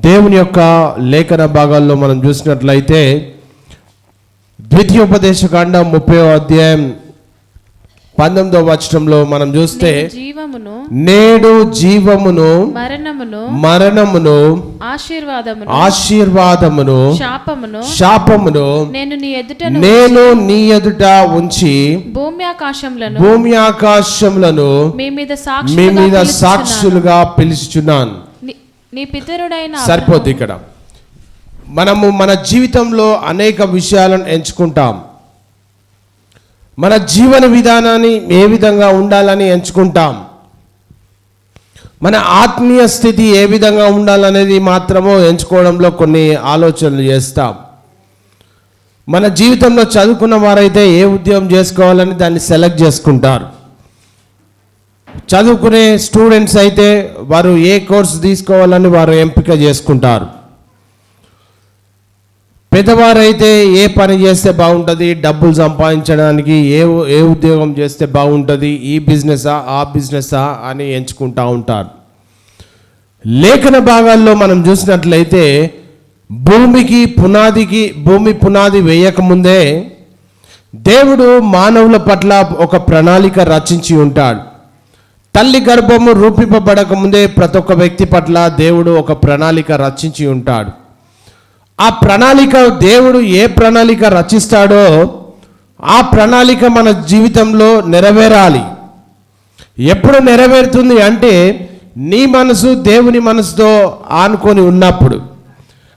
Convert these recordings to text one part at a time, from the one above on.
దేవుని యొక్క లేఖన భాగాల్లో మనం చూసినట్లయితే ద్వితీయోపదేశకాండం 30వ అధ్యాయం 19వ వచనంలో మనం చూస్తే నేడు జీవమును మరణమును ఆశీర్వాదమును శాపమును నేను నీ ఎదుట ఉంచి భూమి ఆకాశములను మీ మీద సాక్షులుగా పిలుచుచున్నాను. సరిపోద్ది. ఇక్కడ మనము మన జీవితంలో అనేక విషయాలను ఎంచుకుంటాం. మన జీవన విధానాన్ని ఏ విధంగా ఉండాలని ఎంచుకుంటాం. మన ఆత్మీయ స్థితి ఏ విధంగా ఉండాలనేది మాత్రము ఎంచుకోవడంలో కొన్ని ఆలోచనలు చేస్తాం. మన జీవితంలో చదువుకున్న వారైతే ఏ ఉద్యోగం చేసుకోవాలని దాన్ని సెలెక్ట్ చేసుకుంటారు. చదువుకునే స్టూడెంట్స్ అయితే వారు ఏ కోర్సు తీసుకోవాలని వారు ఎంపిక చేసుకుంటారు. పెద్దవారైతే ఏ పని చేస్తే బాగుంటుంది, డబ్బులు సంపాదించడానికి ఏ ఉద్యోగం చేస్తే బాగుంటుంది, ఈ బిజినెసా ఆ బిజినెసా అని ఎంచుకుంటూ ఉంటారు. లేఖన భాగాల్లో మనం చూసినట్లయితే భూమి పునాది వేయకముందే దేవుడు మానవుల పట్ల ఒక ప్రణాళిక రచించి ఉంటాడు. తల్లి గర్భము రూపింపబడక ముందే ప్రతి ఒక్క వ్యక్తి పట్ల దేవుడు ఒక ప్రణాళిక రచించి ఉంటాడు. ఆ ప్రణాళిక దేవుడు ఏ ప్రణాళిక రచిస్తాడో ఆ ప్రణాళిక మన జీవితంలో నెరవేరాలి. ఎప్పుడు నెరవేరుతుంది అంటే నీ మనసు దేవుని మనసుతో ఆనుకొని ఉన్నప్పుడు,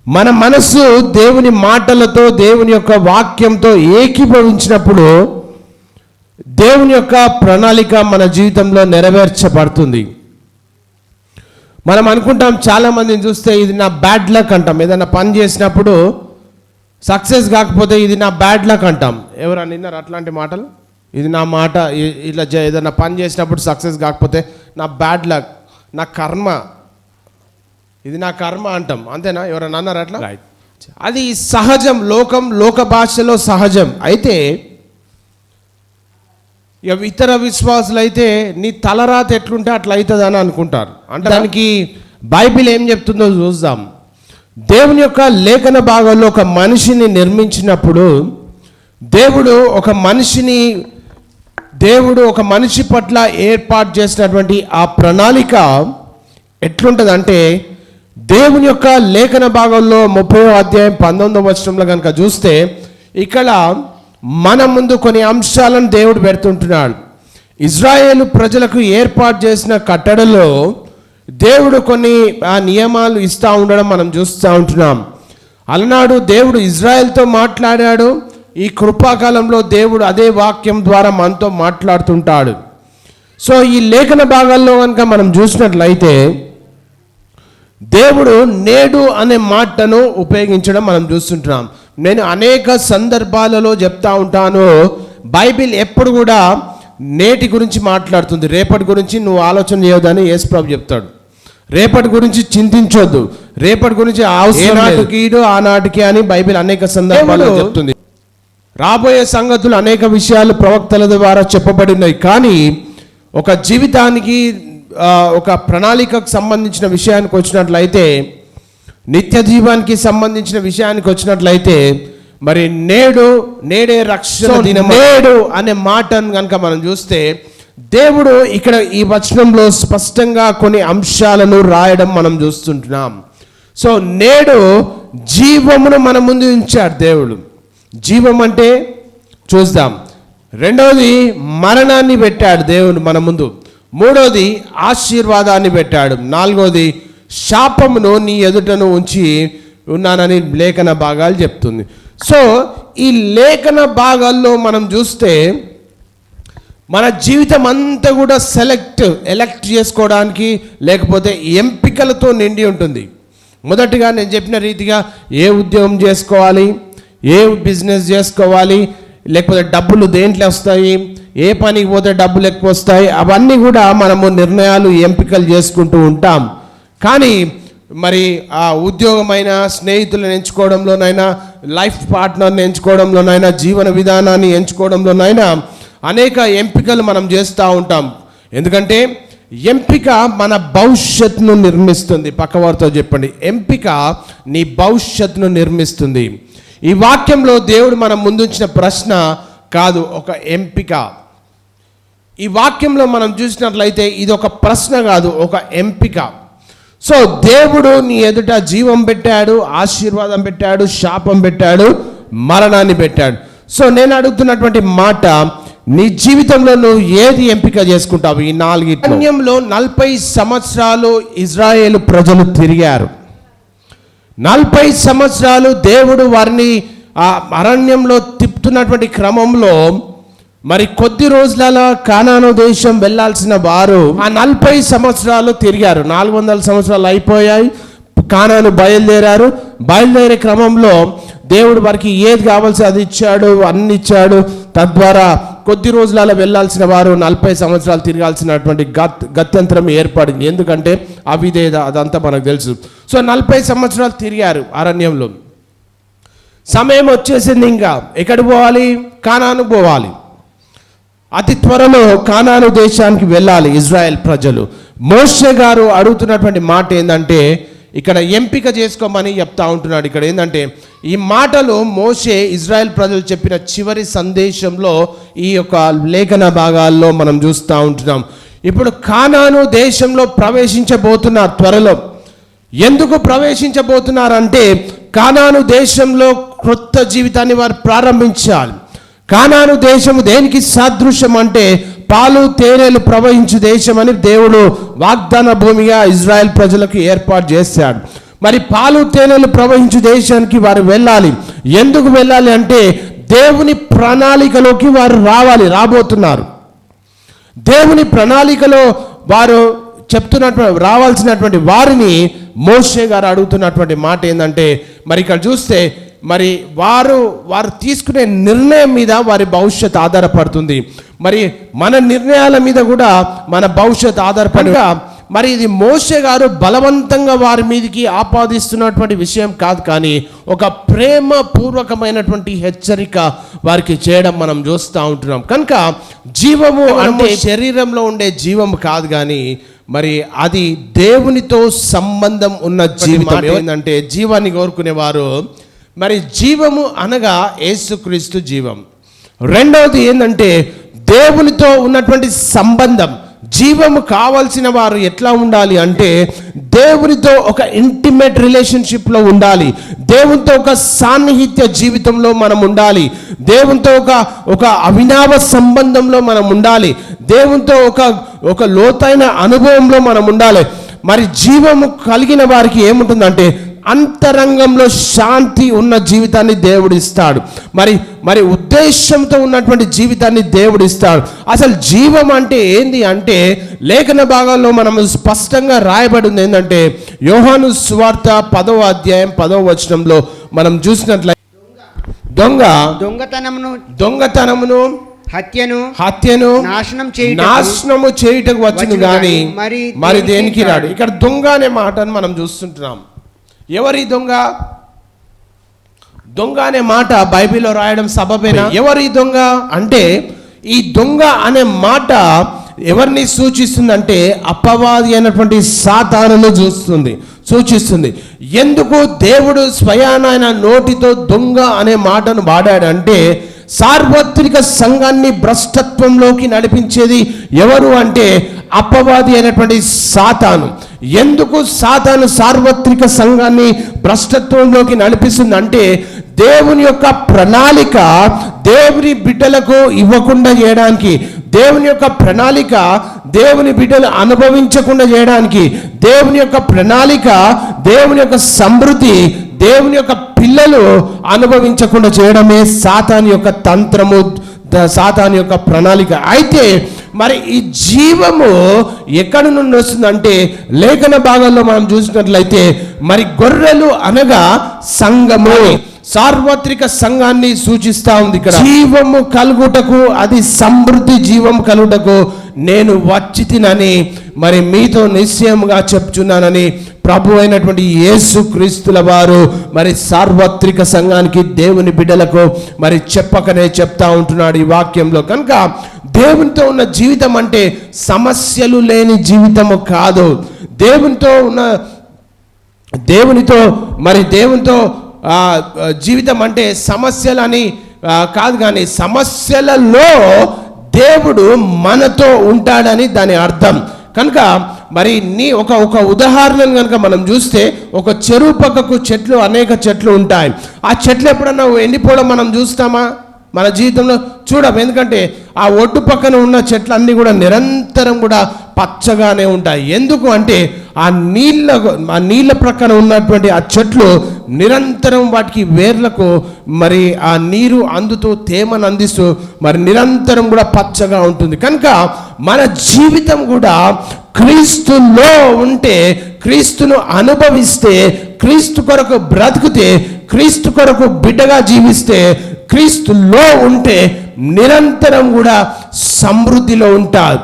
మన మనస్సు దేవుని మాటలతో దేవుని యొక్క వాక్యంతో ఏకీభవించినప్పుడు దేవుని యొక్క ప్రణాళిక మన జీవితంలో నెరవేర్చబడుతుంది. మనం అనుకుంటాం, చాలామందిని చూస్తే ఇది నా బ్యాడ్ లక్ అంటాం. ఏదైనా పని చేసినప్పుడు సక్సెస్ కాకపోతే ఇది నా బ్యాడ్ లక్ అంటాం. ఎవరన్నా విన్నారు అట్లాంటి మాటలు? ఇది నా మాట, ఇట్లా ఏదైనా పని చేసినప్పుడు సక్సెస్ కాకపోతే నా బ్యాడ్ లక్, నా కర్మ, ఇది నా కర్మ అంటాం. అంతేనా? ఎవరన్నా అన్నారు అట్లా? అది సహజం, లోక భాషలో సహజం. అయితే ఇతర విశ్వాసులు అయితే నీ తలరాత ఎట్లుంటే అట్లా అవుతుంది అని అనుకుంటారు. అంటే దానికి బైబిల్ ఏం చెప్తుందో చూద్దాం. దేవుని యొక్క లేఖన భాగంలో ఒక మనిషిని నిర్మించినప్పుడు దేవుడు ఒక మనిషి పట్ల ఏర్పాటు చేసినటువంటి ఆ ప్రణాళిక ఎట్లుంటుంది అంటే, దేవుని యొక్క లేఖన భాగంలో 30వ అధ్యాయం 19వ వచనంలో కనుక చూస్తే ఇక్కడ మన ముందు కొన్ని అంశాలను దేవుడు పెడుతుంటున్నాడు. ఇజ్రాయేలు ప్రజలకు ఏర్పాటు చేసిన కట్టడలో దేవుడు కొన్ని నియమాలు ఇస్తూ ఉండడం మనం చూస్తూ ఉంటున్నాం. అలనాడు దేవుడు ఇజ్రాయెల్తో మాట్లాడాడు. ఈ కృపాకాలంలో దేవుడు అదే వాక్యం ద్వారా మనతో మాట్లాడుతుంటాడు. సో ఈ లేఖన భాగాల్లో కనుక మనం చూసినట్లయితే దేవుడు నేడు అనే మాటను ఉపయోగించడం మనం చూస్తుంటున్నాం. నేను అనేక సందర్భాలలో చెప్తా ఉంటాను, బైబిల్ ఎప్పుడు కూడా నేటి గురించి మాట్లాడుతుంది. రేపటి గురించి నువ్వు ఆలోచన చేయొద్దని యేసు ప్రభు చెప్తాడు. రేపటి గురించి చింతించొద్దు, రేపటి గురించి ఆనాటికి ఆనాటికి అని బైబిల్ అనేక సందర్భాల్లో చెప్తుంది. రాబోయే సంగతులు అనేక విషయాలు ప్రవక్తల ద్వారా చెప్పబడినాయి. కానీ ఒక జీవితానికి ఒక ప్రణాళికకు సంబంధించిన విషయానికి వచ్చినట్లయితే, నిత్య జీవానికి సంబంధించిన విషయానికి వచ్చినట్లయితే, మరి నేడే రక్షణ దినం, నేడు అనే మాటను కనుక మనం చూస్తే దేవుడు ఇక్కడ ఈ వచనంలో స్పష్టంగా కొన్ని అంశాలను రాయడం మనం చూస్తుంటున్నాం. సో నేడు జీవమును మన ముందు ఉంచాడు దేవుడు. జీవం అంటే చూద్దాం. రెండవది మరణాన్ని పెట్టాడు దేవుడు మన ముందు. మూడవది ఆశీర్వాదాన్ని పెట్టాడు. నాలుగవది శాపమును నీ ఎదుటను ఉంచి ఉన్నానని లేఖన భాగాలు చెప్తుంది. సో ఈ లేఖన భాగాల్లో మనం చూస్తే మన జీవితం అంతా కూడా ఎలెక్ట్ చేసుకోవడానికి లేకపోతే ఎంపికలతో నిండి ఉంటుంది. మొదటిగా నేను చెప్పిన రీతిగా ఏ ఉద్యోగం చేసుకోవాలి, ఏ బిజినెస్ చేసుకోవాలి, లేకపోతే డబ్బులు దేంట్లో వస్తాయి, ఏ పనికి పోతే డబ్బులు ఎక్కువ వస్తాయి, అవన్నీ కూడా మనము నిర్ణయాలు ఎంపికలు చేసుకుంటూ ఉంటాం. కానీ మరి ఆ ఉద్యోగమైనా, స్నేహితులను ఎంచుకోవడంలోనైనా, లైఫ్ పార్ట్నర్ని ఎంచుకోవడంలోనైనా, జీవన విధానాన్ని ఎంచుకోవడంలోనైనా అనేక ఎంపికలు మనం చేస్తూ ఉంటాం. ఎందుకంటే ఎంపిక మన భవిష్యత్తును నిర్మిస్తుంది. పక్కవారితో చెప్పండి, ఎంపిక నీ భవిష్యత్తును నిర్మిస్తుంది. ఈ వాక్యంలో దేవుడు మనం ముందుంచిన ప్రశ్న కాదు, ఒక ఎంపిక. ఈ వాక్యంలో మనం చూసినట్లయితే ఇది ఒక ప్రశ్న కాదు, ఒక ఎంపిక. సో దేవుడు నీ ఎదుట జీవం పెట్టాడు, ఆశీర్వాదం పెట్టాడు, శాపం పెట్టాడు, మరణాన్ని పెట్టాడు. సో నేను అడుగుతున్నటువంటి మాట, నీ జీవితంలో నువ్వు ఏది ఎంపిక చేసుకుంటావు? ఈ 4 అరణ్యంలో 40 సంవత్సరాలు ఇజ్రాయేలు ప్రజలు తిరిగారు. 40 సంవత్సరాలు దేవుడు వారిని ఆ అరణ్యంలో తిప్పుతున్నటువంటి క్రమంలో మరి కొద్ది రోజులలో కానాను దేశం వెళ్ళాల్సిన వారు ఆ 40 సంవత్సరాలు తిరిగారు. 400 సంవత్సరాలు అయిపోయాయి, కానాను బయలుదేరారు. బయలుదేరే క్రమంలో దేవుడు వారికి ఏది కావాల్సి అది ఇచ్చాడు, అన్ని ఇచ్చాడు. తద్వారా కొద్ది రోజులలో వెళ్ళాల్సిన వారు 40 సంవత్సరాలు తిరగాల్సినటువంటి గత్యంతరం ఏర్పడింది. ఎందుకంటే అవిధేయత, అదంతా మనకు తెలుసు. సో 40 సంవత్సరాలు తిరిగారు అరణ్యంలో. సమయం వచ్చేసింది, ఇంకా ఎక్కడికి పోవాలి? కానాను పోవాలి. అతి త్వరలో కానాను దేశానికి వెళ్ళాలి ఇజ్రాయెల్ ప్రజలు. మోషే గారు అడుగుతున్నటువంటి మాట ఏంటంటే, ఇక్కడ ఎంపిక చేసుకోమని చెప్తా ఉంటున్నాడు. ఇక్కడ ఏంటంటే, ఈ మాటలు మోషే ఇజ్రాయెల్ ప్రజలు చెప్పిన చివరి సందేశంలో ఈ యొక్క లేఖన భాగాల్లో మనం చూస్తూ ఉంటున్నాం. ఇప్పుడు కానాను దేశంలో ప్రవేశించబోతున్నారు త్వరలో. ఎందుకు ప్రవేశించబోతున్నారంటే, కానాను దేశంలో క్రొత్త జీవితాన్ని వారు ప్రారంభించాలి. కానాను దేశము దేనికి సాదృశ్యం అంటే, పాలు తేనెలు ప్రవహించు దేశం అని దేవుడు వాగ్దాన భూమిగా ఇజ్రాయెల్ ప్రజలకు ఏర్పాటు చేశాడు. మరి పాలు తేనెలు ప్రవహించు దేశానికి వారు వెళ్ళాలి. ఎందుకు వెళ్ళాలి అంటే, దేవుని ప్రణాళికలోకి వారు రాబోతున్నారు. దేవుని ప్రణాళికలో వారు చెప్తున్నటువంటి రావాల్సినటువంటి వారిని మోషే గారు అడుగుతున్నటువంటి మాట ఏంటంటే, మరి ఇక్కడ చూస్తే మరి వారు తీసుకునే నిర్ణయం మీద వారి భవిష్యత్ ఆధారపడుతుంది. మరి మన నిర్ణయాల మీద కూడా మన భవిష్యత్ ఆధారపడి, మరి ఇది మోషే గారు బలవంతంగా వారి మీదకి ఆపాదిస్తున్నటువంటి విషయం కాదు, కానీ ఒక ప్రేమ పూర్వకమైనటువంటి హెచ్చరిక వారికి చేయడం మనం చూస్తూ ఉంటున్నాం. కనుక జీవము అంటే శరీరంలో ఉండే జీవము కాదు, కానీ మరి అది దేవునితో సంబంధం ఉన్న జీవం. ఏంటంటే జీవాన్ని కోరుకునేవారు, మరి జీవము అనగా యేసుక్రీస్తు జీవం. రెండవది ఏంటంటే దేవునితో ఉన్నటువంటి సంబంధం. జీవము కావాల్సిన వారు ఎట్లా ఉండాలి అంటే, దేవునితో ఒక ఇంటిమేట్ రిలేషన్షిప్లో ఉండాలి. దేవునితో ఒక సాన్నిహిత్య జీవితంలో మనం ఉండాలి. దేవునితో ఒక అవినావ సంబంధంలో మనం ఉండాలి. దేవునితో ఒక లోతైన అనుభవంలో మనం ఉండాలి. మరి జీవము కలిగిన వారికి ఏముంటుందంటే, అంతరంగంలో శాంతి ఉన్న జీవితాన్ని దేవుడు ఇస్తాడు. మరి ఉద్దేశంతో ఉన్నటువంటి జీవితాన్ని దేవుడు ఇస్తాడు. అసలు జీవం అంటే ఏంది అంటే, లేఖన భాగాల్లో మనం స్పష్టంగా రాయబడింది ఏంటంటే, యోహాను సువార్త 10వ అధ్యాయం 10వ వచనంలో మనం చూసినట్లయితే, దొంగతనమును హత్యను నాశనము చేయుటకు వచ్చును గాని మరి దేనికి రాడు. ఇక్కడ దొంగ అనే మాటను మనం చూస్తుంటున్నాం. ఎవరి దొంగ? దొంగ అనే మాట బైబిల్లో రాయడం సబబేనా? ఎవరి దొంగ అంటే, ఈ దొంగ అనే మాట ఎవరిని సూచిస్తుందంటే, అపవాది అయినటువంటి సాతానును సూచిస్తుంది. ఎందుకు దేవుడు స్వయాన ఆయన నోటితో దొంగ అనే మాటను వాడాడంటే, సార్వత్రిక సంఘాన్ని భ్రష్టత్వంలోకి నడిపించేది ఎవరు అంటే అపవాది అయినటువంటి సాతాను. ఎందుకు సాతాను సార్వత్రిక సంఘాన్ని భ్రష్టత్వంలోకి నడిపిస్తుంది అంటే, దేవుని యొక్క ప్రణాళిక దేవుని బిడ్డలకు ఇవ్వకుండా చేయడానికి, దేవుని యొక్క ప్రణాళిక దేవుని బిడ్డలు అనుభవించకుండా చేయడానికి, దేవుని యొక్క ప్రణాళిక దేవుని యొక్క సమృద్ధి దేవుని యొక్క పిల్లలు అనుభవించకుండా చేయడమే సాతాను యొక్క తంత్రము, సాతాను యొక్క ప్రణాళిక. అయితే మరి ఈ జీవము ఎక్కడి నుండి వస్తుందంటే, లేఖన భాగాల్లో మనం చూసినట్లయితే, మరి గొర్రెలు అనగా సంఘము, సార్వత్రిక సంఘాన్ని సూచిస్తా ఉంది. ఇక్కడ జీవము కలుగుటకు, అది సమృద్ధి జీవం కలుగుటకు నేను వచ్చి తినని మరి మీతో నిశ్చయముగా చెప్తున్నానని ప్రభు అయినటువంటి యేసుక్రీస్తుల వారు మరి సార్వత్రిక సంఘానికి, దేవుని బిడ్డలకు మరి చెప్పకనే చెప్తా ఉంటున్నాడు ఈ వాక్యంలో. కనుక దేవునితో ఉన్న జీవితం అంటే సమస్యలు లేని జీవితము కాదు. దేవునితో జీవితం అంటే సమస్యలని కాదు, కానీ సమస్యలలో దేవుడు మనతో ఉంటాడని దాని అర్థం. కనుక మరి ఒక ఉదాహరణను కనుక మనం చూస్తే, ఒక చెరువు పక్కకు అనేక చెట్లు ఉంటాయి. ఆ చెట్లు ఎప్పుడన్నా ఎండిపోవడం మనం చూస్తామా? మన జీవితంలో చూడం. ఎందుకంటే ఆ ఒడ్డు పక్కన ఉన్న చెట్లన్నీ కూడా నిరంతరం కూడా పచ్చగానే ఉంటాయి. ఎందుకు అంటే ఆ నీళ్ళ ప్రక్కన ఉన్నటువంటి ఆ చెట్లు నిరంతరం వాటికి వేర్లకు మరి ఆ నీరు అందుతూ, తేమను అందిస్తూ మరి నిరంతరం కూడా పచ్చగా ఉంటుంది. కనుక మన జీవితం కూడా క్రీస్తులో ఉంటే, క్రీస్తును అనుభవిస్తే, క్రీస్తు కొరకు బ్రతికితే, క్రీస్తు కొరకు బిడ్డగా జీవిస్తే, క్రీస్తులో ఉంటే నిరంతరం కూడా సమృద్ధిలో ఉంటాం,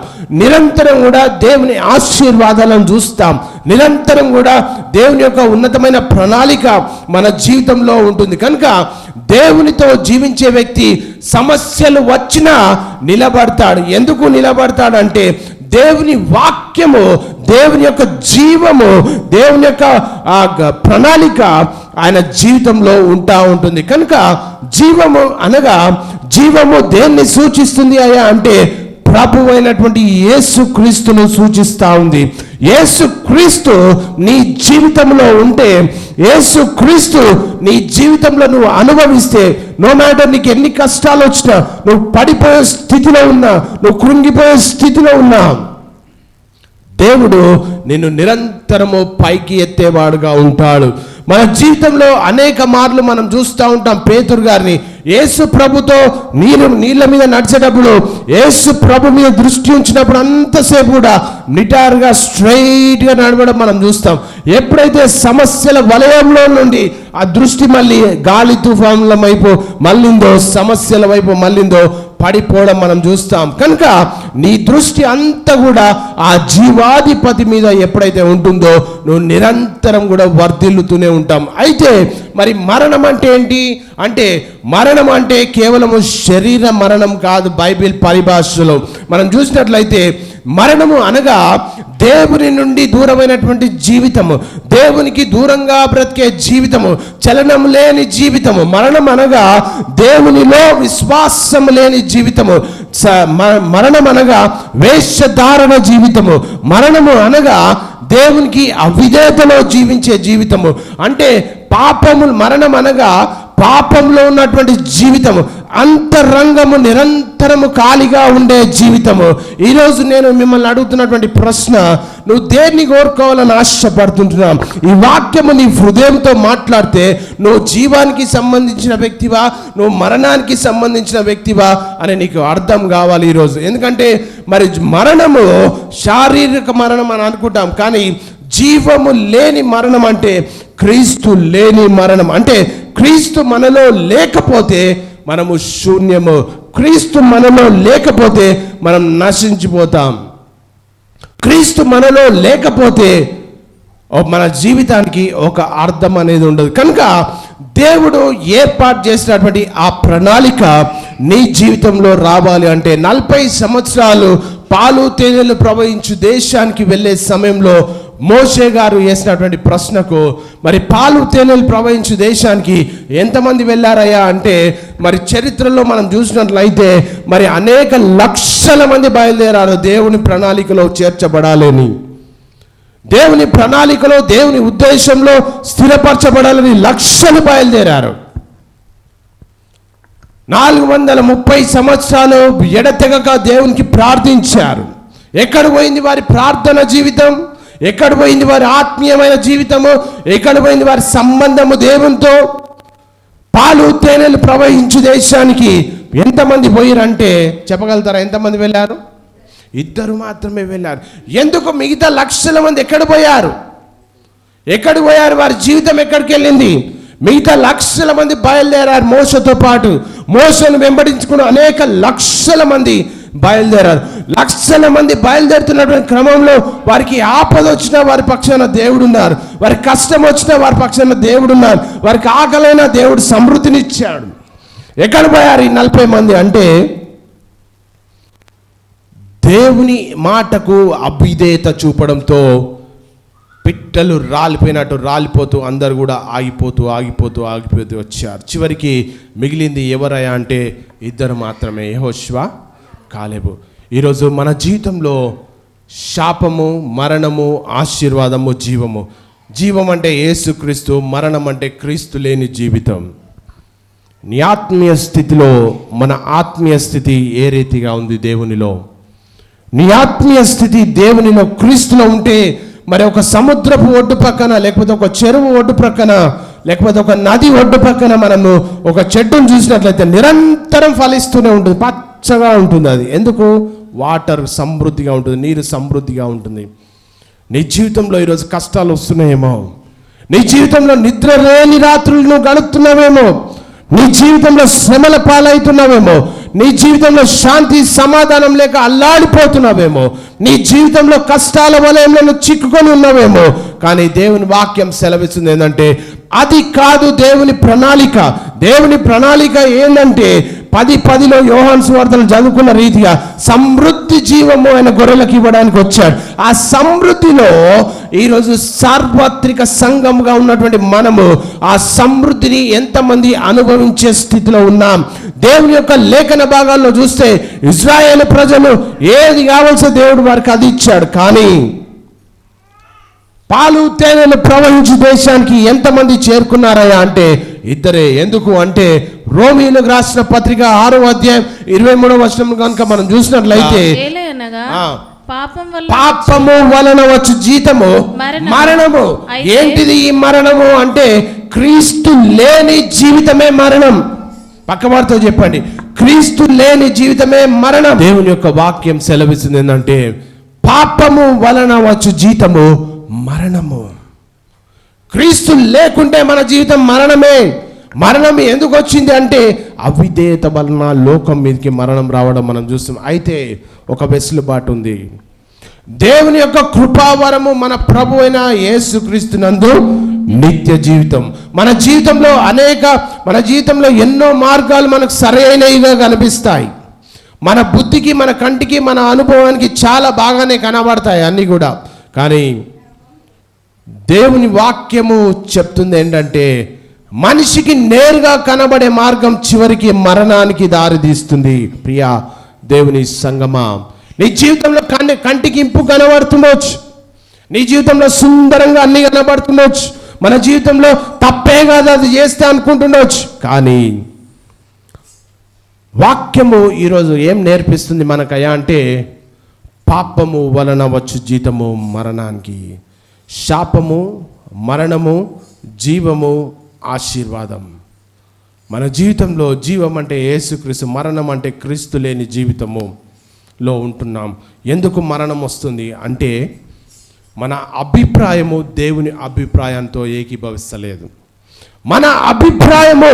నిరంతరం కూడా దేవుని ఆశీర్వాదాలను చూస్తాం, నిరంతరం కూడా దేవుని యొక్క ఉన్నతమైన ప్రణాళిక మన జీవితంలో ఉంటుంది. కనుక దేవునితో జీవించే వ్యక్తి సమస్యలు వచ్చినా నిలబడతాడు. ఎందుకు నిలబడతాడంటే దేవుని వాక్యము, దేవుని యొక్క జీవము, దేవుని యొక్క ప్రణాళిక ఆయన జీవితంలో ఉంటుంది. కనుక జీవము దేన్ని సూచిస్తుంది అయ్యా అంటే ప్రభు అయినటువంటి యేసుక్రీస్తును సూచిస్తూ ఉంది. యేసుక్రీస్తు నీ జీవితంలో ఉంటే, యేసుక్రీస్తు నీ జీవితంలో నువ్వు అనుభవిస్తే, నో మ్యాటర్ నీకు ఎన్ని కష్టాలు వచ్చినా, నువ్వు పడిపోయే స్థితిలో ఉన్నా, నువ్వు కృంగిపోయే స్థితిలో ఉన్నా, దేవుడు నిన్ను నిరంతరము పైకి ఎత్తేవాడుగా ఉంటాడు. మన జీవితంలో అనేక మార్లు మనం చూస్తూ ఉంటాం పేతురు గారిని. యేసు ప్రభుతో నీళ్ళ మీద నడిచేటప్పుడు, యేసు ప్రభు మీద దృష్టి ఉంచినప్పుడు అంతసేపు కూడా నిటారుగా స్ట్రైట్గా నడవడం మనం చూస్తాం. ఎప్పుడైతే సమస్యల వలయంలో నుండి ఆ దృష్టి మళ్ళీ గాలి తుఫానుల వైపు మళ్ళిందో, సమస్యల వైపు మళ్ళిందో, పడిపోవడం మనం చూస్తాం. కనుక నీ దృష్టి అంతా కూడా ఆ జీవాధిపతి మీద ఎప్పుడైతే ఉంటుందో నువ్వు నిరంతరం కూడా వర్ధిల్లుతూనే ఉంటాం. అయితే మరి మరణం అంటే ఏంటి అంటే, మరణం అంటే కేవలము శరీర మరణం కాదు. బైబిల్ పరిభాషలో మనం చూసినట్లయితే మరణము అనగా దేవుని నుండి దూరమైనటువంటి జీవితము, దేవునికి దూరంగా బ్రతికే జీవితము, చలనం లేని జీవితము. మరణం అనగా దేవునిలో విశ్వాసం లేని జీవితము. మరణం అనగా వేషధారణ జీవితము. మరణము అనగా దేవునికి అవిధేయతలో జీవించే జీవితము. అంటే మరణం అనగా పాపంలో ఉన్నటువంటి జీవితము, అంతరంగము నిరంతరము ఖాళీగా ఉండే జీవితము. ఈరోజు నేను మిమ్మల్ని అడుగుతున్నటువంటి ప్రశ్న, నువ్వు దేన్ని కోరుకోవాలని ఆశపడుతుంటున్నాం? ఈ వాక్యము నీ హృదయంతో మాట్లాడితే నువ్వు జీవానికి సంబంధించిన వ్యక్తివా, నువ్వు మరణానికి సంబంధించిన వ్యక్తివా అని నీకు అర్థం కావాలి ఈరోజు. ఎందుకంటే మరి మరణము శారీరక మరణం అని అనుకుంటాం, కానీ జీవము లేని మరణం అంటే క్రీస్తు లేని మరణం. అంటే క్రీస్తు మనలో లేకపోతే మనము శూన్యము, క్రీస్తు మనలో లేకపోతే మనం నశించిపోతాం, క్రీస్తు మనలో లేకపోతే మన జీవితానికి ఒక అర్థం అనేది ఉండదు. కనుక దేవుడు ఏర్పాటు చేసినటువంటి ఆ ప్రణాళిక నీ జీవితంలో రావాలి అంటే 40 సంవత్సరాలు పాలు తేనెలు ప్రవహించు దేశానికి వెళ్ళే సమయంలో మోషే గారు వేసినటువంటి ప్రశ్నకు, మరి పాలు తేనెలు ప్రవహించు దేశానికి ఎంతమంది వెళ్ళారయ్యా అంటే, మరి చరిత్రలో మనం చూసినట్లయితే మరి అనేక లక్షల మంది బయలుదేరారు దేవుని ప్రణాళికలో చేర్చబడాలని, దేవుని ప్రణాళికలో, దేవుని ఉద్దేశంలో స్థిరపరచబడాలని లక్షలు బయలుదేరారు. 430 సంవత్సరాలు ఎడతెగక దేవునికి ప్రార్థించారు. ఎక్కడ పోయింది వారి ప్రార్థన జీవితం? ఎక్కడ పోయింది వారి ఆత్మీయమైన జీవితము? ఎక్కడ పోయింది వారి సంబంధము దేవునితో? పాలు తేనెలు ప్రవహించు దేశానికి ఎంతమంది పోయారంటే చెప్పగలుగుతారా? ఎంతమంది వెళ్ళారు? 2 మాత్రమే వెళ్ళారు. ఎందుకు? మిగతా లక్షల మంది ఎక్కడ పోయారు? వారి జీవితం ఎక్కడికి వెళ్ళింది? మిగతా లక్షల మంది బయలుదేరారు మోషతో పాటు. మోషను వెంబడించుకున్న అనేక లక్షల మంది బయలుదేరారు. లక్షల మంది బయలుదేరుతున్నటువంటి క్రమంలో వారికి ఆపద వచ్చినా వారి పక్షాన దేవుడు ఉన్నారు, వారికి కష్టం వచ్చినా వారి పక్షాన దేవుడు ఉన్నారు, వారికి ఆకలైన దేవుడు సమృద్ధినిచ్చాడు. ఎక్కడ పోయారు ఈ 40 మంది అంటే దేవుని మాటకు అవిధేయత చూపడంతో పిట్టలు రాలిపోయినట్టు రాలిపోతూ అందరు కూడా ఆగిపోతూ వచ్చారు. చివరికి మిగిలింది ఎవరయ్యా అంటే 2 మాత్రమే, యెహోషువ, కాలేబు. ఈరోజు మన జీవితంలో శాపము, మరణము, ఆశీర్వాదము, జీవము. జీవం అంటే యేసుక్రీస్తు, మరణం అంటే క్రీస్తు లేని జీవితం. నీ ఆత్మీయ స్థితిలో మన ఆత్మీయ స్థితి ఏ రీతిగా ఉంది దేవునిలో? నీ ఆత్మీయ స్థితి దేవునిలో క్రీస్తులో ఉంటే మరి ఒక సముద్రపు ఒడ్డు పక్కన, లేకపోతే ఒక చెరువు ఒడ్డు ప్రక్కన, లేకపోతే ఒక నది ఒడ్డు పక్కన మనము ఒక చెట్టును చూసినట్లయితే నిరంతరం ఫలిస్తూనే ఉంటుంది, పచ్చగా ఉంటుంది. అది ఎందుకు? వాటర్ సమృద్ధిగా ఉంటుంది, నీరు సమృద్ధిగా ఉంటుంది. నీ జీవితంలో ఈరోజు కష్టాలు వస్తున్నాయేమో, నీ జీవితంలో నిద్ర లేని రాత్రులు నువ్వు గడుపుతున్నావేమో, నీ జీవితంలో శ్రమల పాలవుతున్నావేమో, నీ జీవితంలో శాంతి సమాధానం లేక అల్లాడిపోతున్నావేమో, నీ జీవితంలో కష్టాల వలయంలో నువ్వు చిక్కుకొని ఉన్నావేమో. కానీ దేవుని వాక్యం సెలవిస్తుంది ఏంటంటే అది కాదు దేవుని ప్రణాళిక. దేవుని ప్రణాళిక ఏంటంటే 10:10 యోహాను సువార్తలు చదువుకున్న రీతిగా సమృద్ధి జీవము ఆయన గొర్రెలకు ఇవ్వడానికి వచ్చాడు. ఆ సమృద్ధిలో ఈరోజు సార్వత్రిక సంఘంగా ఉన్నటువంటి మనము ఆ సమృద్ధిని ఎంతమంది అనుభవించే స్థితిలో ఉన్నాం? దేవుని యొక్క లేఖన భాగాల్లో చూస్తే ఇశ్రాయేలు ప్రజలు ఏది కావాల్సిన దేవుడు వారికి అది ఇచ్చాడు. కానీ పాలు తేనెలు ప్రవహించే దేశానికి ఎంతమంది చేరుకున్నారయ్యా అంటే 2. ఎందుకు అంటే రోమీయులకు రాసిన పత్రిక 6వ అధ్యాయం 23వ వచనం కనుక మనం చూసినట్లయితే పాపము వలన వచ్చు జీతము మరణము. ఏంటిది ఈ మరణము అంటే క్రీస్తు లేని జీవితమే మరణం. పక్కవారితో చెప్పండి, క్రీస్తు లేని జీవితమే మరణం. దేవుని యొక్క వాక్యం సెలవిస్తుంది ఏంటంటే పాపము వలన వచ్చు జీతము మరణము. క్రీస్తు లేకుంటే మన జీవితం మరణమే. మరణం ఎందుకు వచ్చింది అంటే అవిధేయత వలన లోకం మీదకి మరణం రావడం మనం చూస్తున్నాం. అయితే ఒక వెసులుబాటు ఉంది. దేవుని యొక్క కృపావరము మన ప్రభు అయిన యేసుక్రీస్తునందు నిత్య జీవితం. మన జీవితంలో ఎన్నో మార్గాలు మనకు సరైనవిగా కనిపిస్తాయి. మన బుద్ధికి, మన కంటికి, మన అనుభవానికి చాలా బాగానే కనబడతాయి అన్నీ కూడా. కానీ దేవుని వాక్యము చెప్తుంది ఏంటంటే మనిషికి నేరుగా కనబడే మార్గం చివరికి మరణానికి దారితీస్తుంది. ప్రియా దేవుని సంగమా, నీ జీవితంలో కంటికి ఇంపు కనబడుతుండొచ్చు, నీ జీవితంలో సుందరంగా అన్ని కనబడుతుండొచ్చు, మన జీవితంలో తప్పే కాదు అది చేస్తే అనుకుంటుండొచ్చు. కానీ వాక్యము ఈరోజు ఏం నేర్పిస్తుంది మనకయ్యా అంటే పాపము వలన వచ్చు జీతము మరణానికి. శాపము, మరణము, జీవము, ఆశీర్వాదం. మన జీవితంలో జీవం అంటే యేసుక్రీస్తు, మరణం అంటే క్రీస్తు లేని జీవితములో ఉంటున్నాం. ఎందుకు మరణం వస్తుంది అంటే మన అభిప్రాయము దేవుని అభిప్రాయంతో ఏకీభవిస్తలేదు. మన అభిప్రాయము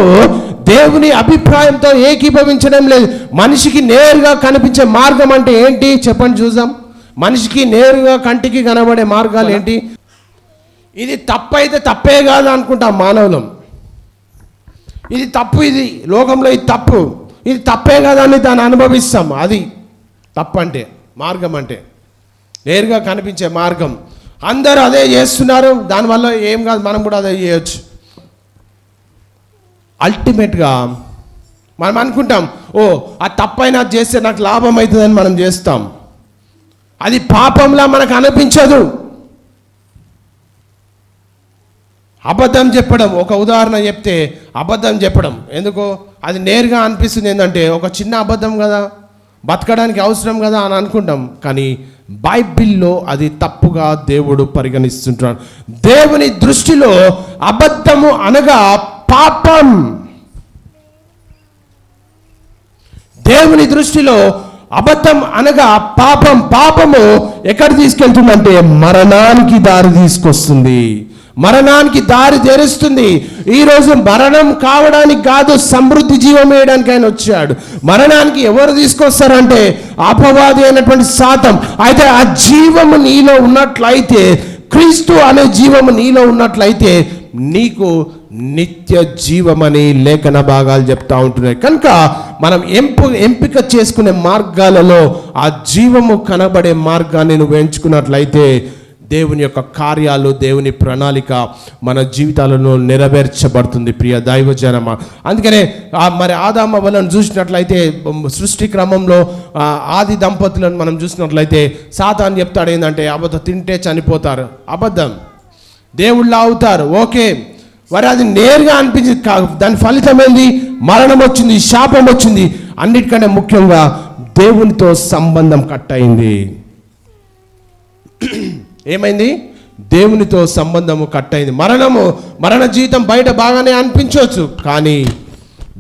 దేవుని అభిప్రాయంతో ఏకీభవించడం లేదు. మనిషికి నేరుగా కనిపించే మార్గం అంటే ఏంటి చెప్పండి చూద్దాం. మనిషికి నేరుగా కంటికి కనబడే మార్గాలు ఏంటి? ఇది తప్పైతే తప్పే కాదు అనుకుంటాం మానవులం. ఇది తప్పు, ఇది లోకంలో ఇది తప్పు, ఇది తప్పే కాదని దాన్ని అనుభవిస్తాం. అది తప్పు అంటే, మార్గం అంటే నేరుగా కనిపించే మార్గం. అందరూ అదే చేస్తున్నారు, దానివల్ల ఏం కాదు, మనం కూడా అదే చేయొచ్చు. అల్టిమేట్గా మనం అనుకుంటాం, ఆ తప్పైనా చేస్తే నాకు లాభం అవుతుందని మనం చేస్తాం. అది పాపంలా మనకు అనిపించదు. అబద్ధం చెప్పడం, ఒక ఉదాహరణ చెప్తే అబద్ధం చెప్పడం ఎందుకో అది నేరుగా అనిపిస్తుంది. ఏంటంటే ఒక చిన్న అబద్ధం కదా, బతకడానికి అవసరం కదా అని అనుకుంటాం. కానీ బైబిల్లో అది తప్పుగా దేవుడు పరిగణిస్తుంటాడు. దేవుని దృష్టిలో అబద్ధము అనగా పాపం. దేవుని దృష్టిలో అబద్ధం అనగా పాపం. పాపము ఎక్కడ తీసుకెళ్తుందంటే మరణానికి దారి తీసుకొస్తుంది. మరణానికి దారి తెరుస్తుంది. ఈరోజు మరణం కావడానికి కాదు, సమృద్ధి జీవం వేయడానికి ఆయన వచ్చాడు. మరణానికి ఎవరు తీసుకొస్తారంటే అపవాది అయినటువంటి సాతాను. అయితే ఆ జీవము నీలో ఉన్నట్లయితే, క్రీస్తు అనే జీవము నీలో ఉన్నట్లయితే నీకు నిత్య జీవమని లేఖన భాగాలు చెప్తా ఉంటున్నాయి. కనుక మనం ఎంపిక చేసుకునే మార్గాలలో ఆ జీవము కనబడే మార్గాన్ని నువ్వు ఎంచుకున్నట్లయితే దేవుని యొక్క కార్యాలు, దేవుని ప్రణాళిక మన జీవితాలలో నెరవేర్చబడుతుంది ప్రియ దైవజనమ. అందుకనే మరి ఆదాము హవ్వలను చూసినట్లయితే సృష్టి క్రమంలో ఆది దంపతులను మనం చూసినట్లయితే సాతాను చెప్తాడు ఏంటంటే అబద్ధం తింటే చనిపోతారు, అబద్ధం, దేవుళ్ళ అవుతారు. ఓకే, మరి అది నేరుగా అనిపించింది. దాని ఫలితం ఏంది? మరణం వచ్చింది, శాపం వచ్చింది. అన్నిటికంటే ముఖ్యంగా దేవునితో సంబంధం కట్ అయింది. ఏమైంది? దేవునితో సంబంధము కట్ అయింది. మరణ జీవితం బయట బాగానే అనిపించవచ్చు, కానీ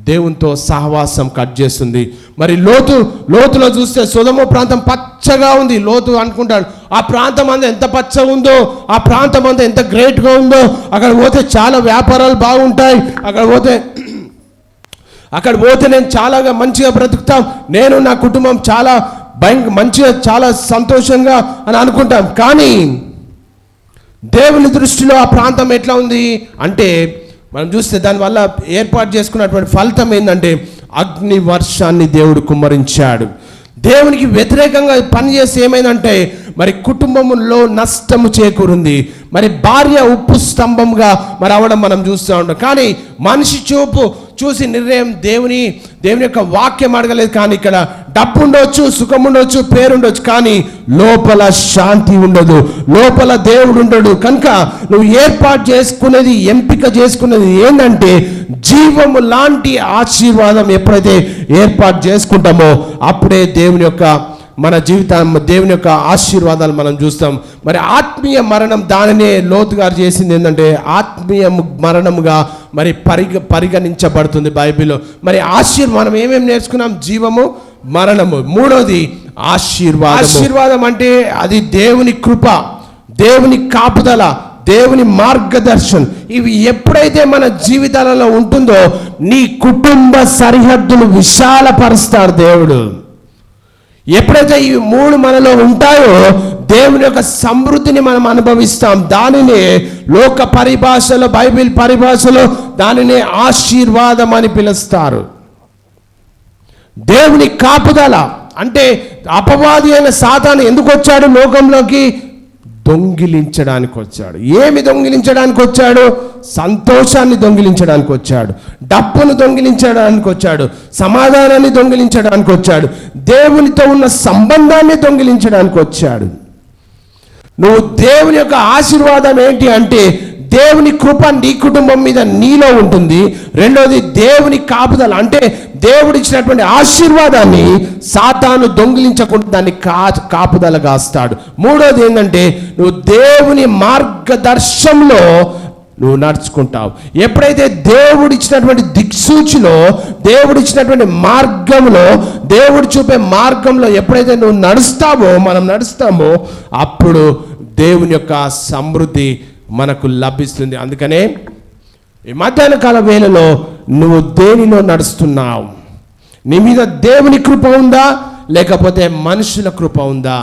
దేవునితో సహవాసం కట్ చేస్తుంది. మరి లోతులో చూస్తే సొదొమ ప్రాంతం పచ్చగా ఉంది. లోతు అనుకుంటాడు ఆ ప్రాంతం అంతా ఎంత పచ్చగా ఉందో, ఆ ప్రాంతం అంతా ఎంత గ్రేట్గా ఉందో, అక్కడ పోతే చాలా వ్యాపారాలు బాగుంటాయి, అక్కడ పోతే నేను చాలా మంచిగా బ్రతుకుతాం, నేను నా కుటుంబం చాలా మంచిగా చాలా సంతోషంగా అని అనుకుంటాం. కానీ దేవుని దృష్టిలో ఆ ప్రాంతం ఎట్లా ఉంది అంటే మనం చూస్తే దానివల్ల ఏర్పాటు చేసుకున్నటువంటి ఫలితం ఏంటంటే అగ్ని వర్షాన్ని దేవుడు కుమ్మరించాడు. దేవునికి వ్యతిరేకంగా పనిచేసి ఏమైందంటే మరి కుటుంబంలో నష్టము చేకూరింది. మరి భార్య ఉప్పు స్తంభంగా మరి అవడం మనం చూస్తూ ఉంటాం. కానీ మనిషి చూసి నిర్ణయం దేవుని యొక్క వాక్యం అడగలేదు. కానీ ఇక్కడ డబ్బు ఉండొచ్చు, సుఖం ఉండొచ్చు, పేరుండొచ్చు, కానీ లోపల శాంతి ఉండదు, లోపల దేవుడు ఉండడు. కనుక నువ్వు ఏర్పాటు చేసుకునేది, ఎంపిక చేసుకునేది ఏంటంటే జీవము లాంటి ఆశీర్వాదం ఎప్పుడైతే ఏర్పాటు చేసుకుంటామో అప్పుడే దేవుని యొక్క మన జీవితం, దేవుని యొక్క ఆశీర్వాదాలు మనం చూస్తాం. మరి ఆత్మీయ మరణం, దానినే లోతు గారు చేసింది ఏంటంటే ఆత్మీయ మరణముగా మరి పరిగణించబడుతుంది బైబిల్లో. మరి మనం ఏమేమి నేర్చుకున్నాం? జీవము, మరణము. మూడోది ఆశీర్వాదం అంటే అది దేవుని కృప, దేవుని కాపుదల, దేవుని మార్గదర్శనం. ఇవి ఎప్పుడైతే మన జీవితాలలో ఉంటుందో నీ కుటుంబ సరిహద్దులు విశాలపరుస్తాడు దేవుడు. ఎప్పుడైతే ఈ మూడు మనలో ఉంటాయో దేవుని యొక్క సమృద్ధిని మనం అనుభవిస్తాం. దానినే లోక పరిభాషలో, బైబిల్ పరిభాషలో దానినే ఆశీర్వాదం అని పిలుస్తారు. దేవుని కాపుదల అంటే అపవాది అయిన సాతాను ఎందుకు వచ్చాడు లోకంలోకి? దొంగిలించడానికి వచ్చాడు. ఏమి దొంగిలించడానికి వచ్చాడు? సంతోషాన్ని దొంగిలించడానికి వచ్చాడు, డబ్బును దొంగిలించడానికి వచ్చాడు, సమాధానాన్ని దొంగిలించడానికి వచ్చాడు, దేవునితో ఉన్న సంబంధాన్ని దొంగిలించడానికి వచ్చాడు. నువ్వు దేవుని యొక్క ఆశీర్వాదం ఏంటి అంటే దేవుని కృప నీ కుటుంబం మీద నీలో ఉంటుంది. రెండోది దేవుని కాపుదల అంటే దేవుడు ఇచ్చినటువంటి ఆశీర్వాదాన్ని సాతాను దొంగిలించకుండా దాన్ని కాపుదల కాస్తాడు. మూడోది ఏంటంటే నువ్వు దేవుని మార్గదర్శనంలో నువ్వు నడుచుకుంటావు. ఎప్పుడైతే దేవుడు ఇచ్చినటువంటి దిక్సూచిలో, దేవుడు ఇచ్చినటువంటి మార్గంలో, దేవుడు చూపే మార్గంలో ఎప్పుడైతే నువ్వు మనం నడుస్తామో అప్పుడు దేవుని యొక్క సమృద్ధి మనకు లభిస్తుంది. అందుకనే ఈ మధ్యాహ్న కాల వేళలో నువ్వు దేనిలో నడుస్తున్నావు? నీ మీద దేవుని కృప ఉందా, లేకపోతే మనుషుల కృప ఉందా?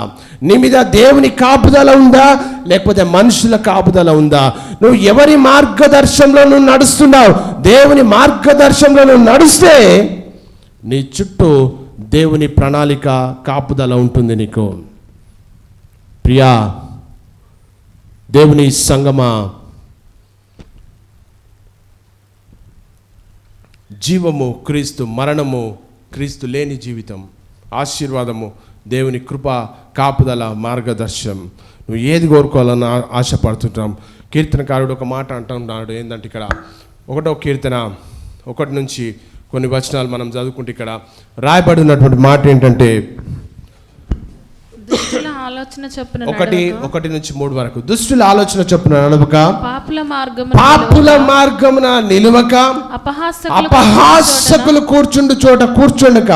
నీ మీద దేవుని కాపుదల ఉందా, లేకపోతే మనుషుల కాపుదల ఉందా? నువ్వు ఎవరి మార్గదర్శనంలో నువ్వు నడుస్తున్నావు? దేవుని మార్గదర్శనంలో నువ్వు నడిస్తే నీ చుట్టూ దేవుని ప్రణాళిక, కాపుదల ఉంటుంది నీకు. ప్రియా దేవుని సంగమా, జీవము క్రీస్తు, మరణము క్రీస్తు లేని జీవితం, ఆశీర్వాదము దేవుని కృప, కాపుదల, మార్గదర్శనం. నువ్వు ఏది కోరుకోవాలని ఆశపడుతుంటాం. కీర్తనకారుడు ఒక మాట అంటున్నాడు ఏంటంటే ఇక్కడ 1వ కీర్తన 1 నుంచి కొన్ని వచనాలు మనం చదువుకుంటే ఇక్కడ రాయబడి ఉన్నటువంటి మాట ఏంటంటే 1 నుంచి 3 వరకు, దుష్టుల ఆలోచన చొప్పున నడవక, పాపుల మార్గమున నిలువక, అపహాసకులు కూర్చుండు చోట కూర్చుండక.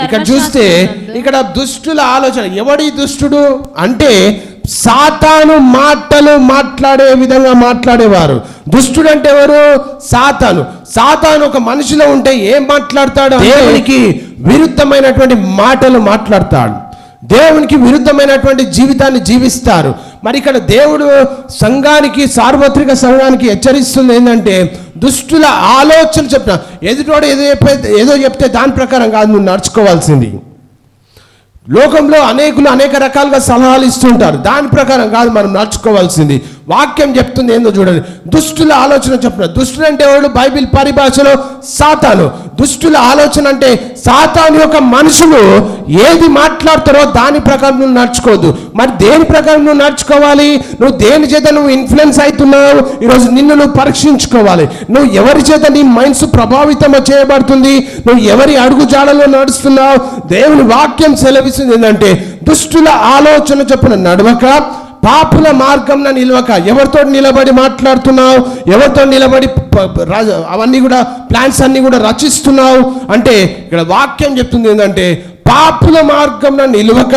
ఇక్కడ చూస్తే ఇక్కడ దుష్టుల ఆలోచన. ఎవడి దుష్టుడు అంటే సాతాను మాటలు మాట్లాడే విధంగా మాట్లాడేవారు. దుష్టుడు అంటే ఎవరు? సాతాను. సాతాను ఒక మనిషిలో ఉంటే ఏం మాట్లాడతాడు? దేవునికి విరుద్ధమైనటువంటి మాటలు మాట్లాడతాడు. దేవునికి విరుద్ధమైనటువంటి జీవితాన్ని జీవిస్తారు. మరి ఇక్కడ దేవుడు సంఘానికి, సార్వత్రిక సంఘానికి హెచ్చరిస్తుంది ఏంటంటే, దుష్టుల ఆలోచన చెప్పిన ఎదుటోడు ఏదో చెప్తే దాని ప్రకారం కాదు నువ్వు నడుచుకోవాల్సింది. లోకంలో అనేకులు అనేక రకాలుగా సలహాలు ఇస్తుంటారు, దాని ప్రకారం కాదు మనం నడుచుకోవాల్సింది. వాక్యం చెప్తుంది ఏందో చూడండి. దుష్టుల ఆలోచన చెప్పిన. దుష్టుడు అంటే ఎవడు? బైబిల్ పరిభాషలో సాతాను. దుష్టుల ఆలోచన అంటే సాతాను యొక్క మనుషులు ఏది మాట్లాడతారో దాని ప్రకారం నువ్వు నడుచుకోవద్దు. మరి దేని ప్రకారం నువ్వు నడుచుకోవాలి? నువ్వు దేని చేత నువ్వు ఇన్ఫ్లుయెన్స్ అవుతున్నావు? ఈరోజు నిన్ను నువ్వు పరీక్షించుకోవాలి. నువ్వు ఎవరి చేత నీ మైండ్స్ ప్రభావితం చేయబడుతుంది? నువ్వు ఎవరి అడుగు జాడలో నడుస్తున్నావు? దేవుని వాక్యం సెలవిస్తుంది ఏంటంటే, దుష్టుల ఆలోచన చొప్పున నడవక, పాపుల మార్గంలో నిలవక. ఎవరితో నిలబడి మాట్లాడుతున్నావు? ఎవరితో నిలబడి అవన్నీ కూడా ప్లాన్స్ అన్ని కూడా రచిస్తున్నావు అంటే, ఇక్కడ వాక్యం చెప్తుంది ఏంటంటే, పాపుల మార్గంలో నిలవక,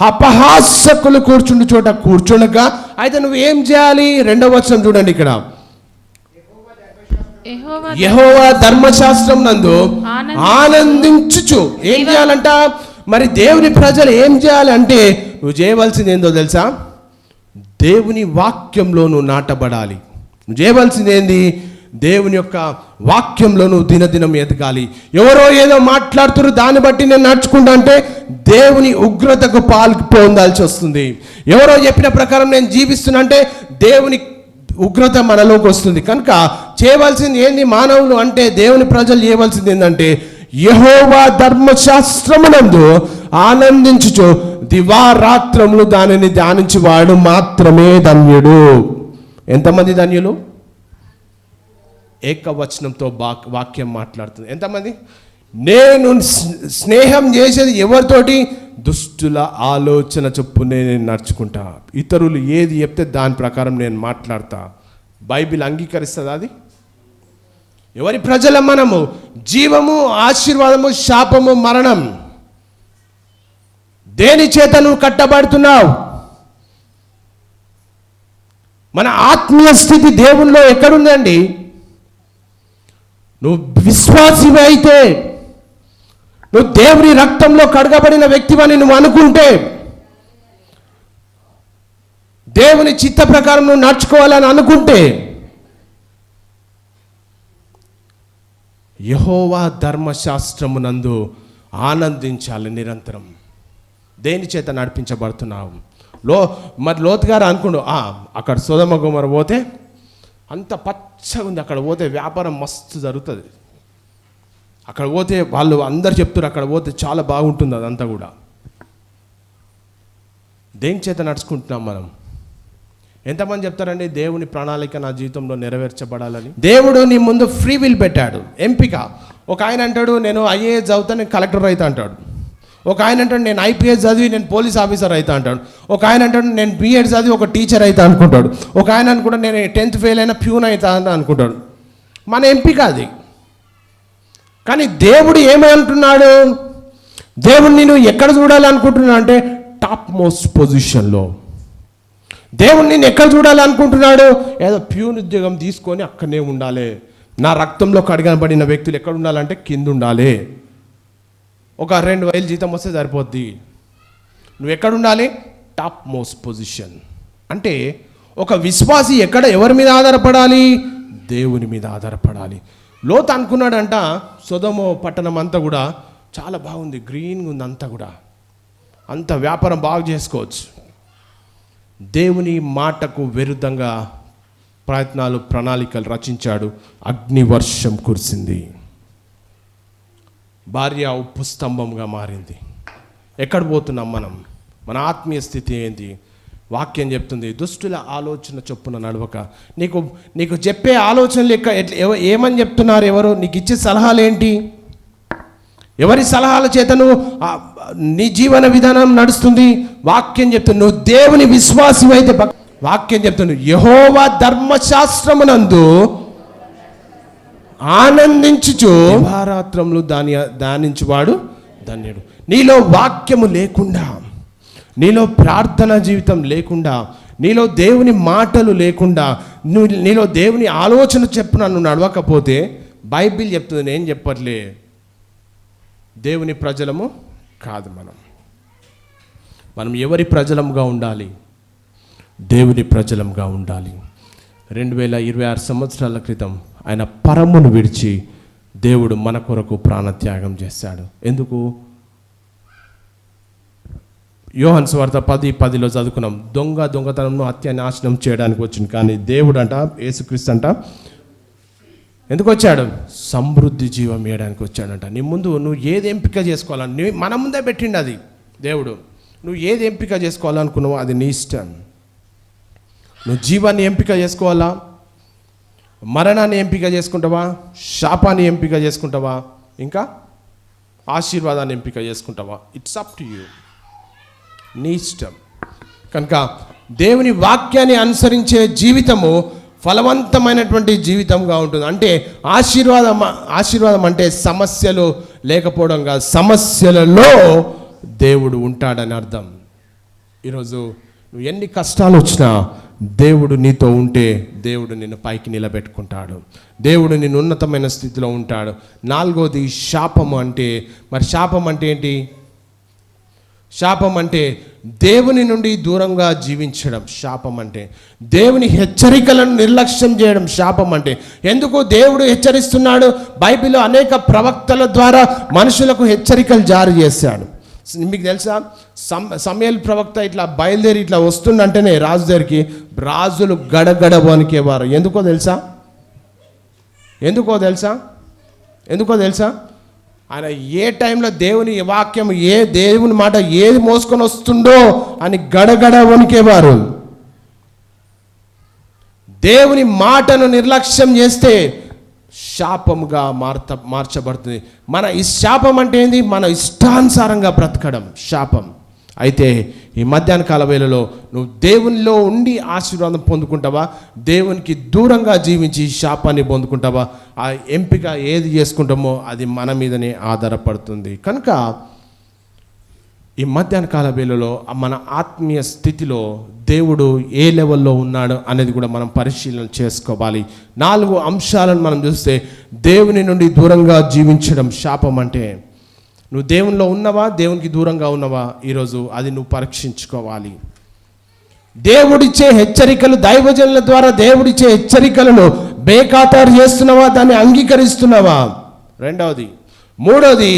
అపహాసకులు కూర్చుండు చోట కూర్చుండక. అయితే నువ్వు ఏం చేయాలి? 2వ వచనం చూడండి. ఇక్కడ యెహోవా ధర్మశాస్త్రం నందు ఆనందించుచు. ఏం చేయాలంట? మరి దేవుని ప్రజలు ఏం చేయాలంటే, నువ్వు చేయవలసింది ఏందో తెలుసా? దేవుని వాక్యంలో నువ్వు నాటబడాలి. నువ్వు చేయవలసింది ఏంది? దేవుని యొక్క వాక్యంలో నువ్వు దినదినం ఎదగాలి. ఎవరో ఏదో మాట్లాడుతున్నారు, దాన్ని బట్టి నేను నడుచుకుంటా అంటే దేవుని ఉగ్రతకు పొందాల్సి వస్తుంది. ఎవరో చెప్పిన ప్రకారం నేను జీవిస్తున్నా అంటే దేవుని ఉగ్రత మనలోకి వస్తుంది. కనుక చేయవలసింది ఏంది? మానవులు అంటే దేవుని ప్రజలు చేయవలసింది ఏంటంటే, యెహోవా ధర్మశాస్త్రమునందు ఆనందించుచు దివారాత్రములు దానిని ధ్యానించి వాడు మాత్రమే ధన్యుడు. ఎంతమంది ధన్యులు? ఏకవచనంతో వాక్యం మాట్లాడుతుంది. ఎంతమంది? నేను స్నేహం చేసేది ఎవరితోటి? దుష్టుల ఆలోచన చొప్పునే నేను నడుచుకుంటా. ఇతరులు ఏది చెప్తే దాని ప్రకారం నేను మాట్లాడతా. బైబిల్ అంగీకరిస్తుంది అది? ఎవరి ప్రజల మనము? జీవము, ఆశీర్వాదము, శాపము, మరణం. దేని చేత నువ్వు కట్టబడుతున్నావు? మన ఆత్మీయ స్థితి దేవునిలో ఎక్కడుందండి? నువ్వు విశ్వాసివి అయితే, నువ్వు దేవుని రక్తంలో కడగబడిన వ్యక్తివని నువ్వు అనుకుంటే, దేవుని చిత్త ప్రకారం నువ్వు నడుచుకోవాలని అనుకుంటే, యెహోవా ధర్మశాస్త్రమునందు ఆనందించాలి నిరంతరం. దేని చేత నడిపించబడుతున్నావు? మరి లోతు గారు అనుకోండు, అక్కడ సొదొమ గొమొర పోతే అంత పచ్చగా ఉంది, అక్కడ పోతే వ్యాపారం మస్తు జరుగుతుంది, అక్కడ పోతే వాళ్ళు అందరు చెప్తారు అక్కడ పోతే చాలా బాగుంటుంది. అదంతా కూడా దేని చేత నడుచుకుంటున్నాం మనం? ఎంతమంది చెప్తారండి దేవుని ప్రణాళిక నా జీవితంలో నెరవేర్చబడాలని? దేవుడు నీ ముందు ఫ్రీ విల్ పెట్టాడు, ఎంపిక. ఒక ఆయన అంటాడు నేను ఐఏఎస్ చదువుతా, నేను కలెక్టర్ అవుతా అంటాడు. ఒక ఆయన అంటాడు నేను ఐపీఎస్ చదివి నేను పోలీస్ ఆఫీసర్ అవుతా అంటాడు. ఒక ఆయన అంటాడు నేను బీఎడ్ చదివి ఒక టీచర్ అవుతా అనుకుంటాడు. ఒక ఆయన అనుకుంటాడు నేను 10th ఫెయిల్ అయినా ప్యూన్ అవుతా అని అనుకుంటాడు. మన ఎంపిక అది. కానీ దేవుడు ఏమంటున్నాడు? దేవుడు నేను ఎక్కడ చూడాలనుకుంటున్నా అంటే టాప్ మోస్ట్ పొజిషన్లో. దేవుడు నేను ఎక్కడ చూడాలనుకుంటున్నాడు? ఏదో ప్యూన్ ఉద్యోగం తీసుకొని అక్కడనే ఉండాలి. నా రక్తంలో కడగబడిన వ్యక్తులు ఎక్కడ ఉండాలంటే కింద ఉండాలి. ఒక 2,000 జీతం వస్తే సరిపోద్ది. నువ్వు ఎక్కడ ఉండాలి? Top most position. అంటే ఒక విశ్వాసి ఎవరి మీద ఆధారపడాలి? దేవుని మీద ఆధారపడాలి. లోతు అనుకున్నాడంట సొదొమ పట్టణం అంతా కూడా చాలా బాగుంది, గ్రీన్గా ఉంది, అంతా కూడా అంత వ్యాపారం బాగా చేసుకోవచ్చు. దేవుని మాటకు విరుద్ధంగా ప్రయత్నాలు, ప్రణాళికలు రచించాడు. అగ్ని వర్షం కురిసింది. భార్య ఉప్పు స్తంభంగా మారింది. ఎక్కడ పోతున్నాం మనం? మన ఆత్మీయ స్థితి ఏంటి? వాక్యం చెప్తుంది దుష్టుల ఆలోచన చొప్పున నడవక. నీకు చెప్పే ఆలోచనలు ఏమని చెప్తున్నారు? ఎవరు నీకు ఇచ్చే సలహాలు ఏంటి? ఎవరి సలహాల చేత నువ్వు నీ జీవన విధానం నడుస్తుంది? వాక్యం చెప్తుంది నువ్వు దేవుని విశ్వాసం అయితే వాక్యం చెప్తుంది యెహోవా ధర్మశాస్త్రమునందు ఆనందించుచు దివారాత్రములు ధ్యానించువాడు ధన్యుడు. నీలో వాక్యము లేకుండా, నీలో ప్రార్థన జీవితం లేకుండా, నీలో దేవుని మాటలు లేకుండా, నీలో దేవుని ఆలోచన చెప్పున నువ్వు నడవకపోతే బైబిల్ చెప్తుంది, నేను చెప్పట్లే, దేవుని ప్రజలము కాదు. మనం ఎవరి ప్రజలంగా ఉండాలి? దేవుని ప్రజలంగా ఉండాలి. 2026 సంవత్సరాల క్రితం ఆయన పరమును విడిచి దేవుడు మన కొరకు ప్రాణత్యాగం చేశాడు. ఎందుకు? యోహాను సువార్త 10:10 చదువుకున్నాం. దొంగతనంను హత్య నాశనం చేయడానికి వచ్చింది, కానీ దేవుడు అంట, యేసుక్రీస్తు అంట, ఎందుకు వచ్చాడు? సమృద్ధి జీవం ఇవ్వడానికి వచ్చాడంట. నీ ముందు నువ్వు ఏది ఎంపిక చేసుకోవాలని మన ముందే పెట్టిండు అది దేవుడు. నువ్వు ఏది ఎంపిక చేసుకోవాలనుకున్నావో అది నీ ఇష్టం. నువ్వు జీవాన్ని ఎంపిక చేసుకోవాలా? మరణాన్ని ఎంపిక చేసుకుంటావా? శాపాన్ని ఎంపిక చేసుకుంటావా? ఇంకా ఆశీర్వాదాన్ని ఎంపిక చేసుకుంటావా? ఇట్స్ అప్ టు యూ, నీ ఇష్టం. కనుక దేవుని వాక్యాన్ని అనుసరించే జీవితము ఫలవంతమైనటువంటి జీవితంగా ఉంటుంది. అంటే ఆశీర్వాదం అంటే సమస్యలు లేకపోవడం కాదు, సమస్యలలో దేవుడు ఉంటాడని అర్థం. ఈరోజు నువ్వు ఎన్ని కష్టాలు వచ్చినా దేవుడు నీతో ఉంటే దేవుడు నిన్ను పైకి నిలబెట్టుకుంటాడు, దేవుడు నిన్ను ఉన్నతమైన స్థితిలో ఉంటాడు. 4వది శాపము అంటే, మరి శాపం అంటే ఏంటి? శాపం అంటే దేవుని నుండి దూరంగా జీవించడం. శాపం అంటే దేవుని హెచ్చరికలను నిర్లక్ష్యం చేయడం. శాపం అంటే ఎందుకు దేవుడు హెచ్చరిస్తున్నాడు? బైబిల్లో అనేక ప్రవక్తల ద్వారా మనుషులకు హెచ్చరికలు జారీ చేశాడు. మీకు తెలుసా, సమూయేలు ప్రవక్త ఇట్లా బయలుదేరి ఇట్లా వస్తుండంటేనే రాజు దగ్గరికి రాజులు గడగడ వణికేవారు. ఎందుకో తెలుసా? ఆయన ఏ టైంలో దేవుని వాక్యం, దేవుని మాట ఏది మోసుకొని వస్తుందో అని గడగడ వణికేవారు. దేవుని మాటను నిర్లక్ష్యం చేస్తే శాపముగా మార్చబడుతుంది. ఈ శాపం అంటే ఏంది? మన ఇష్టానుసారంగా బ్రతకడం శాపం. అయితే ఈ మధ్యాహ్న కాల వేళలో నువ్వు దేవునిలో ఉండి ఆశీర్వాదం పొందుకుంటావా, దేవునికి దూరంగా జీవించి శాపాన్ని పొందుకుంటావా? ఆ ఎంపిక ఏది చేసుకుంటామో అది మన మీదనే ఆధారపడుతుంది. కనుక ఈ మధ్యాహ్న కాల వేళలో మన ఆత్మీయ స్థితిలో దేవుడు ఏ లెవెల్లో ఉన్నాడు అనేది కూడా మనం పరిశీలన చేసుకోవాలి. 4 అంశాలను మనం చూస్తే, దేవుని నుండి దూరంగా జీవించడం శాపం అంటే. నువ్వు దేవునిలో ఉన్నవా, దేవునికి దూరంగా ఉన్నవా? ఈరోజు అది నువ్వు పరీక్షించుకోవాలి. దేవుడిచ్చే హెచ్చరికలు, దైవజనుల ద్వారా దేవుడిచ్చే హెచ్చరికలను బేఖాతరు చేస్తున్నావా, దాన్ని అంగీకరిస్తున్నావా? 2వది. 3వది,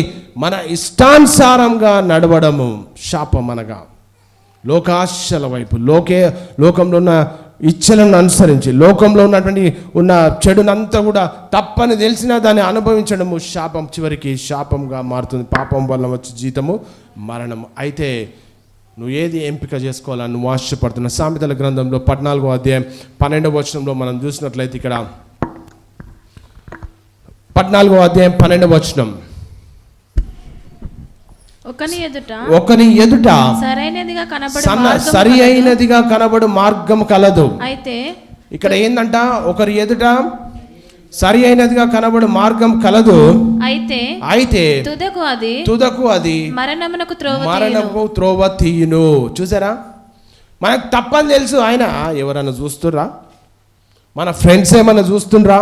మన ఇష్టానుసారంగా నడవడము శాపం. అనగా లోకాశల వైపు, లోకంలో ఉన్న ఇచ్చలను అనుసరించి, లోకంలో ఉన్న చెడునంతా కూడా తప్పని తెలిసినా దాన్ని అనుభవించడము శాపం, చివరికి శాపంగా మారుతుంది. పాపం వల్ల వచ్చే జీతము మరణం. అయితే నువ్వు ఏది ఎంపిక చేసుకోవాలని నువ్వు ఆశపడుతున్న సామెతల గ్రంథంలో 14వ అధ్యాయం 12వ వచనంలో మనం చూసినట్లయితే, ఇక్కడ 14వ అధ్యాయం 12వ వచనం, ఒకని ఎదుట సరి అయినదిగా కనబడు మార్గం కలదు. అయితే ఇక్కడ ఏందంట, ఒకరి ఎదుట సరి అయినదిగా కనబడు మార్గం కలదు, అయితే తుదకు అది మరణమునకు త్రోవ తీయును. చూసారా, మనకు తప్పని తెలుసు. ఆయన ఎవరన్నా చూస్తుర్రా? మన ఫ్రెండ్స్ ఏమన్నా చూస్తుండ్రా?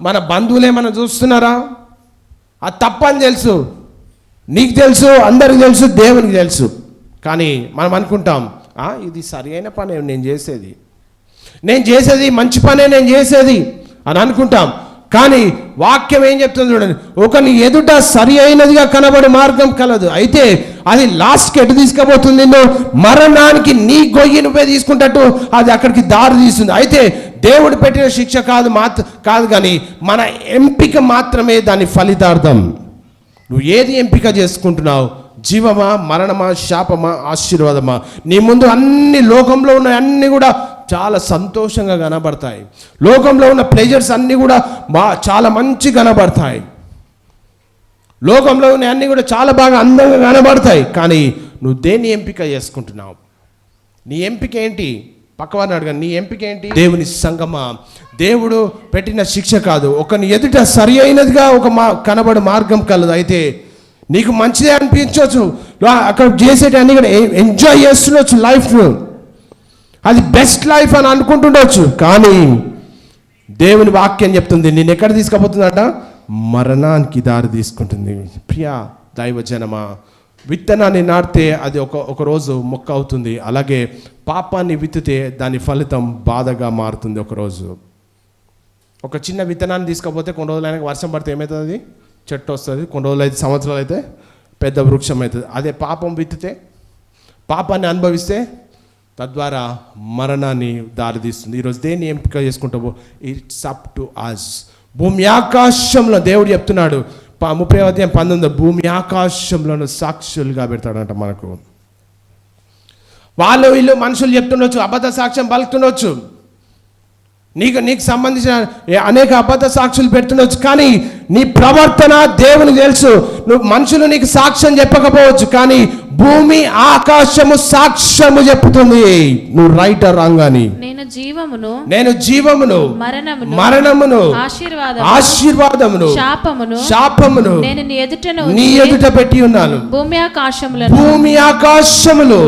మన బంధువులు ఏమన్నా చూస్తున్నారా? అది తప్పని తెలుసు. నీకు తెలుసు, అందరికి తెలుసు, దేవునికి తెలుసు. కానీ మనం అనుకుంటాం, ఇది సరి అయిన పనే నేను చేసేది మంచి పనే నేను చేసేది అని అనుకుంటాం. కానీ వాక్యం ఏం చెప్తుంది చూడండి, ఒకని ఎదుట సరి అయినదిగా కనబడే మార్గం కలదు, అయితే అది లాస్ట్కి ఎటు తీసుకుపోతుంది? మరణానికి. నీ గొయ్యి నువ్వే తీసుకుంటట్టు అది అక్కడికి దారి తీస్తుంది. అయితే దేవుడు పెట్టిన శిక్ష కాదు కానీ మన ఎంపిక మాత్రమే దాని ఫలితార్థం. నువ్వు ఏది ఎంపిక చేసుకుంటున్నావు? జీవమా, మరణమా, శాపమా, ఆశీర్వాదమా? నీ ముందు లోకంలో ఉన్న అన్నీ కూడా చాలా సంతోషంగా కనబడతాయి. లోకంలో ఉన్న ప్లెజర్స్ అన్నీ కూడా చాలా మంచి కనబడతాయి. లోకంలో ఉన్న అన్నీ కూడా చాలా బాగా అందంగా కనబడతాయి. కానీ నువ్వు దేన్ని ఎంపిక చేసుకుంటున్నావు? నీ ఎంపిక ఏంటి? పక్కవారిని అడగండి, నీ ఎంపిక ఏంటి? దేవుని సంగమా, దేవుడు పెట్టిన శిక్ష కాదు. ఒకని ఎదుట సరి అయినదిగా కనబడే మార్గం కలదు, అయితే నీకు మంచిదే అనిపించవచ్చు, అక్కడ చేసేటన్నీ కూడా ఎంజాయ్ చేస్తుండొచ్చు లైఫ్, అది బెస్ట్ లైఫ్ అని అనుకుంటుండొచ్చు. కానీ దేవుని వాక్యం చెప్తుంది నేను ఎక్కడ తీసుకుపోతుందట, మరణానికి దారి తీసుకుంటుంది. ప్రియా దైవజనమా, విత్తనాన్ని నాటితే అది ఒక రోజు మొక్క అవుతుంది. అలాగే పాపాన్ని విత్తితే దాని ఫలితం బాధగా మారుతుంది. ఒకరోజు ఒక చిన్న విత్తనాన్ని తీసుకపోతే కొన్ని రోజులైనా వర్షం పడితే ఏమవుతుంది, అది చెట్టు వస్తుంది. కొన్ని రోజులు అయితే, సంవత్సరాలు అయితే పెద్ద వృక్షం అవుతుంది. అదే పాపం విత్తితే, పాపాన్ని అనుభవిస్తే తద్వారా మరణాన్ని దారితీస్తుంది. ఈరోజు దేన్ని ఎంపిక చేసుకుంటావో ఇట్స్ అప్ టు అస్. భూమి ఆకాశంలో దేవుడు చెప్తున్నాడు 30:19 భూమి ఆకాశంలో సాక్షులుగా పెడతాడంట మనకు. వాళ్ళు వీళ్ళు మనుషులు చెప్తుండొచ్చు, అబద్ధ సాక్ష్యం పలుకుతుండొచ్చు, నీకు సంబంధించిన అనేక అబద్ధ సాక్షులు పెడుతుండొచ్చు. కానీ నీ ప్రవర్తన దేవునికి తెలుసు. నువ్వు మనుషులు నీకు సాక్ష్యం చెప్పకపోవచ్చు, కానీ భూమి ఆకాశము సాక్ష్యము చెప్తుంది నువ్వు రైట్ ఆర్ రాంగ్ అని. నేను జీవమును మరణమును ఆశీర్వాదమును శాపమును నీ ఎదుట పెట్టి ఉన్నాను. భూమి ఆకాశములు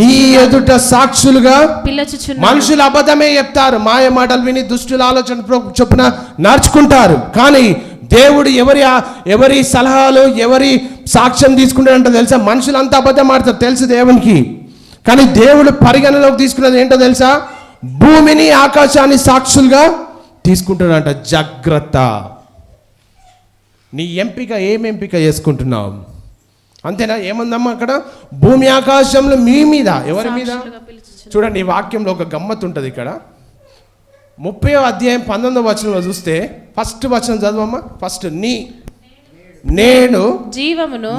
నీ ఎదుట సాక్షులుగా పిలుచుచున్నాను. మనుషులు అబద్ధమే చెప్తారు, మాయ మాటలు విని దుష్టుల ఆలోచన చొప్పున నడుచుకుంటారు. కానీ దేవుడు ఎవరి సలహాలు ఎవరి సాక్ష్యం తీసుకుంటాడంటే తెలుసా? మనుషులంతా అబద్ధం ఆడతారు తెలుసు దేవునికి, కానీ దేవుడు పరిగణలోకి తీసుకున్నది ఏంటో తెలుసా? భూమిని ఆకాశాన్ని సాక్షులుగా తీసుకుంటాడంట. జాగ్రత్త, నీ ఎంపిక ఏం ఎంపిక చేసుకుంటున్నావు? అంతేనా? ఏముందమ్మా అక్కడ? భూమి ఆకాశంలో మీ మీద, ఎవరి మీద? చూడండి, ఈ వాక్యంలో ఒక గమ్మత్తు ఉంటుంది. ఇక్కడ 30:19 చూస్తే ఫస్ట్ వచనం చదవమ్మా. ఫస్ట్ నేడు జీవమును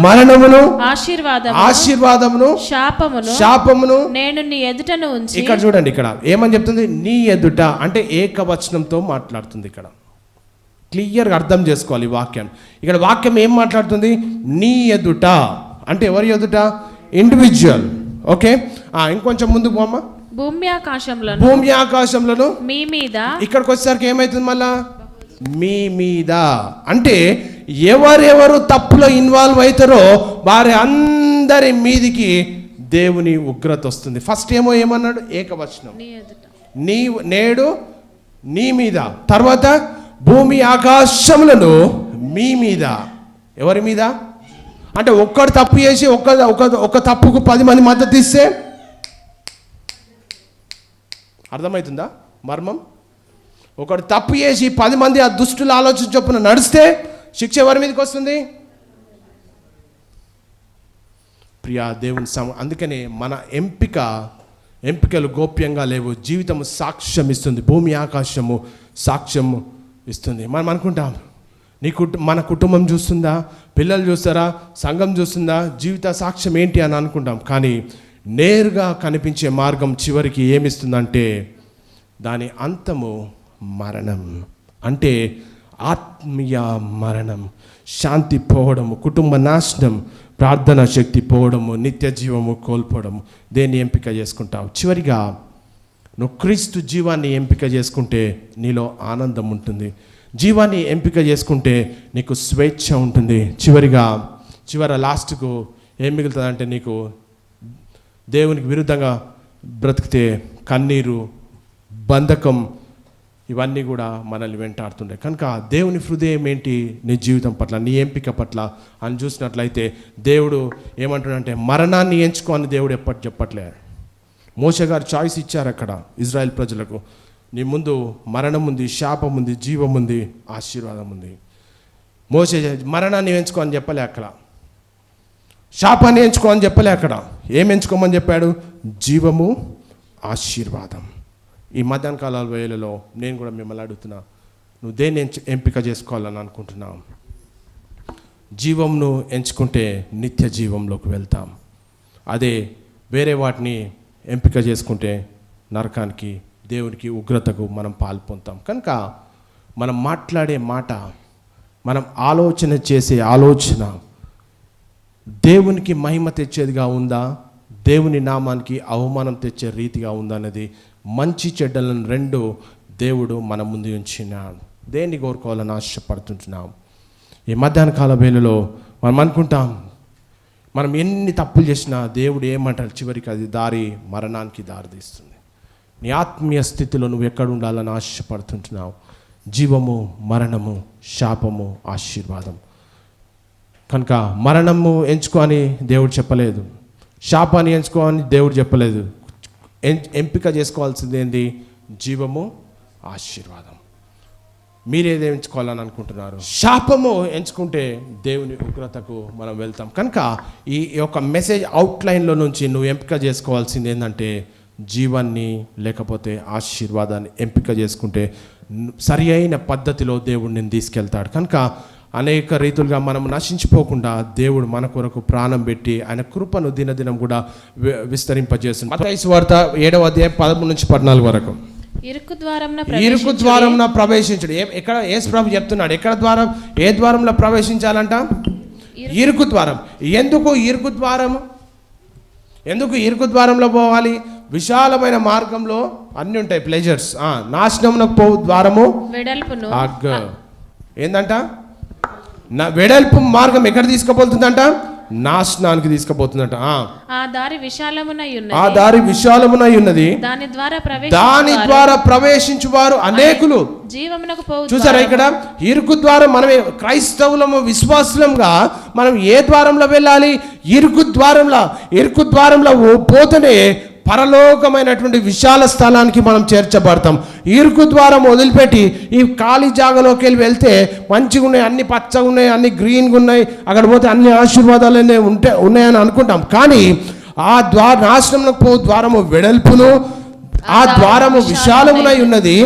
మరణమును ఆశీర్వాదమును శాపమును నేను నీ ఎదుటను ఉంచి. ఇక్కడ చూడండి, ఇక్కడ ఏమని చెప్తుంది? నీ ఎదుట అంటే ఏకవచనంతో మాట్లాడుతుంది. ఇక్కడ క్లియర్గా అర్థం చేసుకోవాలి ఈ వాక్యం. ఇక్కడ వాక్యం ఏం మాట్లాడుతుంది? నీ ఎదుట అంటే ఎవరి ఎదుట? ఇండివిజువల్. ఓకే, ఇంకొంచెం ముందుకు పోమ్మా. భూమి ఆకాశంలో మీ మీద. ఇక్కడికి వచ్చేసరికి ఏమైతుంది? మళ్ళా మీ మీద అంటే ఎవరెవరు తప్పులో ఇన్వాల్వ్ అవుతారో వారి అందరి మీదికి దేవుని ఉగ్రత వస్తుంది. ఫస్ట్ ఏమన్నాడు? ఏకవచనం, నేడు నీ మీద. తర్వాత భూమి ఆకాశములను మీ మీద. ఎవరి మీద? అంటే ఒక్కడు తప్పు చేసి ఒక తప్పుకు 10 మంది మద్దతు ఇస్తే అర్థమవుతుందా మర్మం? ఒకడు తప్పు చేసి 10 మంది ఆ దుష్టుల ఆలోచన చొప్పున నడిస్తే శిక్ష ఎవరి మీదకి వస్తుంది? ప్రియా దేవుని అందుకనే మన ఎంపికలు గోప్యంగా లేవు. జీవితము సాక్ష్యం ఇస్తుంది. భూమి ఆకాశము సాక్ష్యం ఇస్తుంది. మనం అనుకుంటాం మన కుటుంబం చూస్తుందా, పిల్లలు చూస్తారా, సంఘం చూస్తుందా, జీవిత సాక్ష్యం ఏంటి అని అనుకుంటాం. కానీ నేరుగా కనిపించే మార్గం చివరికి ఏమిస్తుందంటే దాని అంతము మరణం. అంటే ఆత్మీయ మరణం, శాంతి పోవడము, కుటుంబ నాశనం, ప్రార్థనా శక్తి పోవడము, నిత్య జీవము కోల్పోవడము. దేన్ని ఎంపిక చేసుకుంటావు? చివరిగా నువ్వు క్రీస్తు జీవాన్ని ఎంపిక చేసుకుంటే నీలో ఆనందం ఉంటుంది. జీవాన్ని ఎంపిక చేసుకుంటే నీకు స్వేచ్ఛ ఉంటుంది. లాస్ట్కు ఏం మిగులుతుందంటే నీకు దేవునికి విరుద్ధంగా బ్రతికితే కన్నీరు, బంధకం ఇవన్నీ కూడా మనల్ని వెంటాడుతుండే. కనుక దేవుని హృదయం ఏంటి నీ జీవితం పట్ల, నీ ఎంపిక పట్ల అని చూసినట్లయితే దేవుడు ఏమంటాడంటే మరణాన్ని ఎంచుకో అని దేవుడు ఎప్పటి చెప్పట్లే. మోషే గారు చాయిస్ ఇచ్చారు అక్కడ ఇజ్రాయెల్ ప్రజలకు. నీ ముందు మరణం ఉంది, శాపం ఉంది, జీవం ఉంది, ఆశీర్వాదం ఉంది. మోషే మరణాన్ని ఎంచుకో అని చెప్పలే అక్కడ, శాపాన్ని ఎంచుకో అని చెప్పలే అక్కడ. ఏం ఎంచుకోమని చెప్పాడు? జీవము, ఆశీర్వాదం. ఈ మధ్యాహ్న కాలాల వేళలో నేను కూడా మిమ్మల్ని అడుగుతున్నా, నువ్వు దేన్ని ఎంపిక చేసుకోవాలని అనుకుంటున్నావు? జీవంను ఎంచుకుంటే నిత్య జీవంలోకి వెళ్తాం. అదే వేరే వాటిని ఎంపిక చేసుకుంటే నరకానికి, దేవునికి ఉగ్రతకు మనం పాల్పొందుతాం. కనుక మనం మాట్లాడే మాట, మనం ఆలోచన చేసే ఆలోచన దేవునికి మహిమ తెచ్చేదిగా ఉందా, దేవుని నామానికి అవమానం తెచ్చే రీతిగా ఉందా అనేది మంచి చెడ్డలను రెండు దేవుడు మన ముందు ఉంచిన దేన్ని కోరుకోవాలని ఆశపడుతుంటున్నాం? ఈ మధ్యాహ్న కాల వేళలో మనం అనుకుంటాం, మనం ఎన్ని తప్పులు చేసినా దేవుడు ఏమంటారు, చివరికి అది మరణానికి దారి తీస్తుంది. నీ ఆత్మీయ స్థితిలో నువ్వు ఎక్కడ ఉండాలని ఆశపడుతుంటున్నావు? జీవము, మరణము, శాపము, ఆశీర్వాదం. కనుక మరణము ఎంచుకో అని దేవుడు చెప్పలేదు, శాపాన్ని ఎంచుకో అని దేవుడు చెప్పలేదు. ఎంపిక చేసుకోవాల్సింది ఏంటి? జీవము, ఆశీర్వాదం. మీరేది ఎంచుకోవాలని అనుకుంటున్నారు? శాపము ఎంచుకుంటే దేవుని ఉగ్రతకు మనం వెళ్తాం. కనుక ఈ యొక్క మెసేజ్ అవుట్లైన్లో నుంచి నువ్వు ఎంపిక చేసుకోవాల్సింది ఏంటంటే జీవాన్ని లేకపోతే ఆశీర్వాదాన్ని ఎంపిక చేసుకుంటే సరి అయిన పద్ధతిలో దేవుడు నేను తీసుకెళ్తాడు. కనుక అనేక రీతులుగా మనం నశించిపోకుండా దేవుడు మన కొరకు ప్రాణం పెట్టి ఆయన కృపను దినదినం కూడా విస్తరింపజేస్తుంది. మత్తయి సువార్త 7వ అధ్యాయం 13 నుంచి 14 వరకు. ఇరుకు ద్వారంన ప్రవేశించడు. ఎక్కడ యేసు ప్రభు చెప్తున్నాడు, ఎక్కడ ద్వారం, ఏ ద్వారంలో ప్రవేశించాలంట? ఇరుకు ద్వారం. ఎందుకు ఇరుకు ద్వారం? ఎందుకు ఇరుకు ద్వారంలో పోవాలి? విశాలమైన మార్గంలో అన్ని ఉంటాయి, ప్లెజర్స్. నాశనమునకు పోవు ద్వారము ఏందంట? వెడల్పు మార్గం ఎక్కడ తీసుకుపోతుందంట? నాశనానికి తీసుకుపోతుందంట. ఆ దారి విశాలమునై ఉన్నది, దాని ద్వారా ప్రవేశించువారు అనేకులు. చూసారా ఇక్కడ ఇరుకు ద్వారం? మనమే క్రైస్తవులము, విశ్వాసులంగా మనం ఏ ద్వారంలో వెళ్ళాలి? ఇరుకు ద్వారంలో పోతేనే పరలోకమైనటువంటి విశాల స్థలానికి మనం చేర్చబడతాం. ఇరుకు ద్వారం వదిలిపెట్టి ఈ ఖాళీ జాగాలోకి వెళ్ళి వెళ్తే మంచిగా ఉన్నాయి, అన్ని పచ్చగా ఉన్నాయి, అన్ని గ్రీన్గా ఉన్నాయి, అక్కడ పోతే అన్ని ఆశీర్వాదాలు ఉన్నాయని అనుకుంటాం. కానీ ఆ నాశనంలోకి పో ద్వారము వెడల్పును, ఆ ద్వారము విశాలమునై ఉన్నది,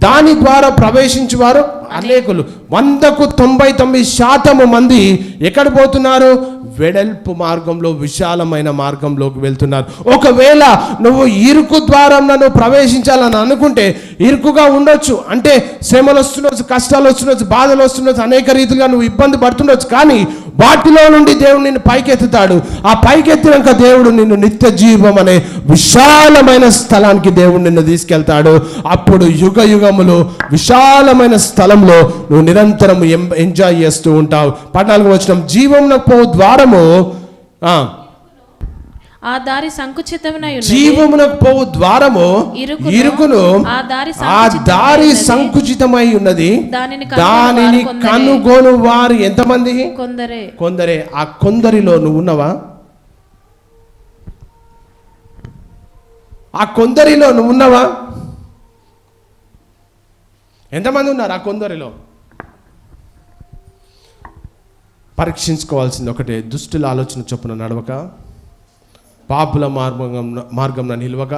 దాని ద్వారా ప్రవేశించేవారు అనేకులు. 100కు 99% మంది ఎక్కడ పోతున్నారు? వెడల్పు మార్గంలో, విశాలమైన మార్గంలోకి వెళ్తున్నారు. ఒకవేళ నువ్వు ఇరుకు ద్వారంలో నువ్వు ప్రవేశించాలని అనుకుంటే ఇరుకుగా ఉండొచ్చు, అంటే శ్రమలు వస్తుండొచ్చు, కష్టాలు వస్తుండొచ్చు, బాధలు వస్తుండొచ్చు, అనేక రీతిగా నువ్వు ఇబ్బంది పడుతుండొచ్చు. కానీ వాటిలో నుండి దేవుడు నిన్ను పైకెత్తుతాడు. ఆ పైకెత్తినాక దేవుడు నిన్ను నిత్య జీవం అనే విశాలమైన స్థలానికి దేవుడు నిన్ను తీసుకెళ్తాడు. అప్పుడు యుగ యుగములు విశాలమైన స్థలంలో నువ్వు నిరంతరం ఎంజాయ్ చేస్తూ ఉంటావు. 14వ వచనం, జీవమునకు పో ద్వారము ఆ దారి సంకుచితమై ఉన్నది, జీవమునకు పోవు ద్వారము ఇరుకును, ఆ దారి సంకుచితమై ఉన్నది, దానిని కనుగొను వారు ఎంతమంది? కొందరే. ఆ కొందరిలో నువ్వు ఉన్నవా? ఆ కొందరిలో నువ్వు ఉన్నవా? ఎంతమంది ఉన్నారు ఆ కొందరిలో? పరీక్షించుకోవాల్సింది ఒకటే, దుష్టుల ఆలోచన చొప్పున నడవక, పాపుల మార్గంలో నిలవక,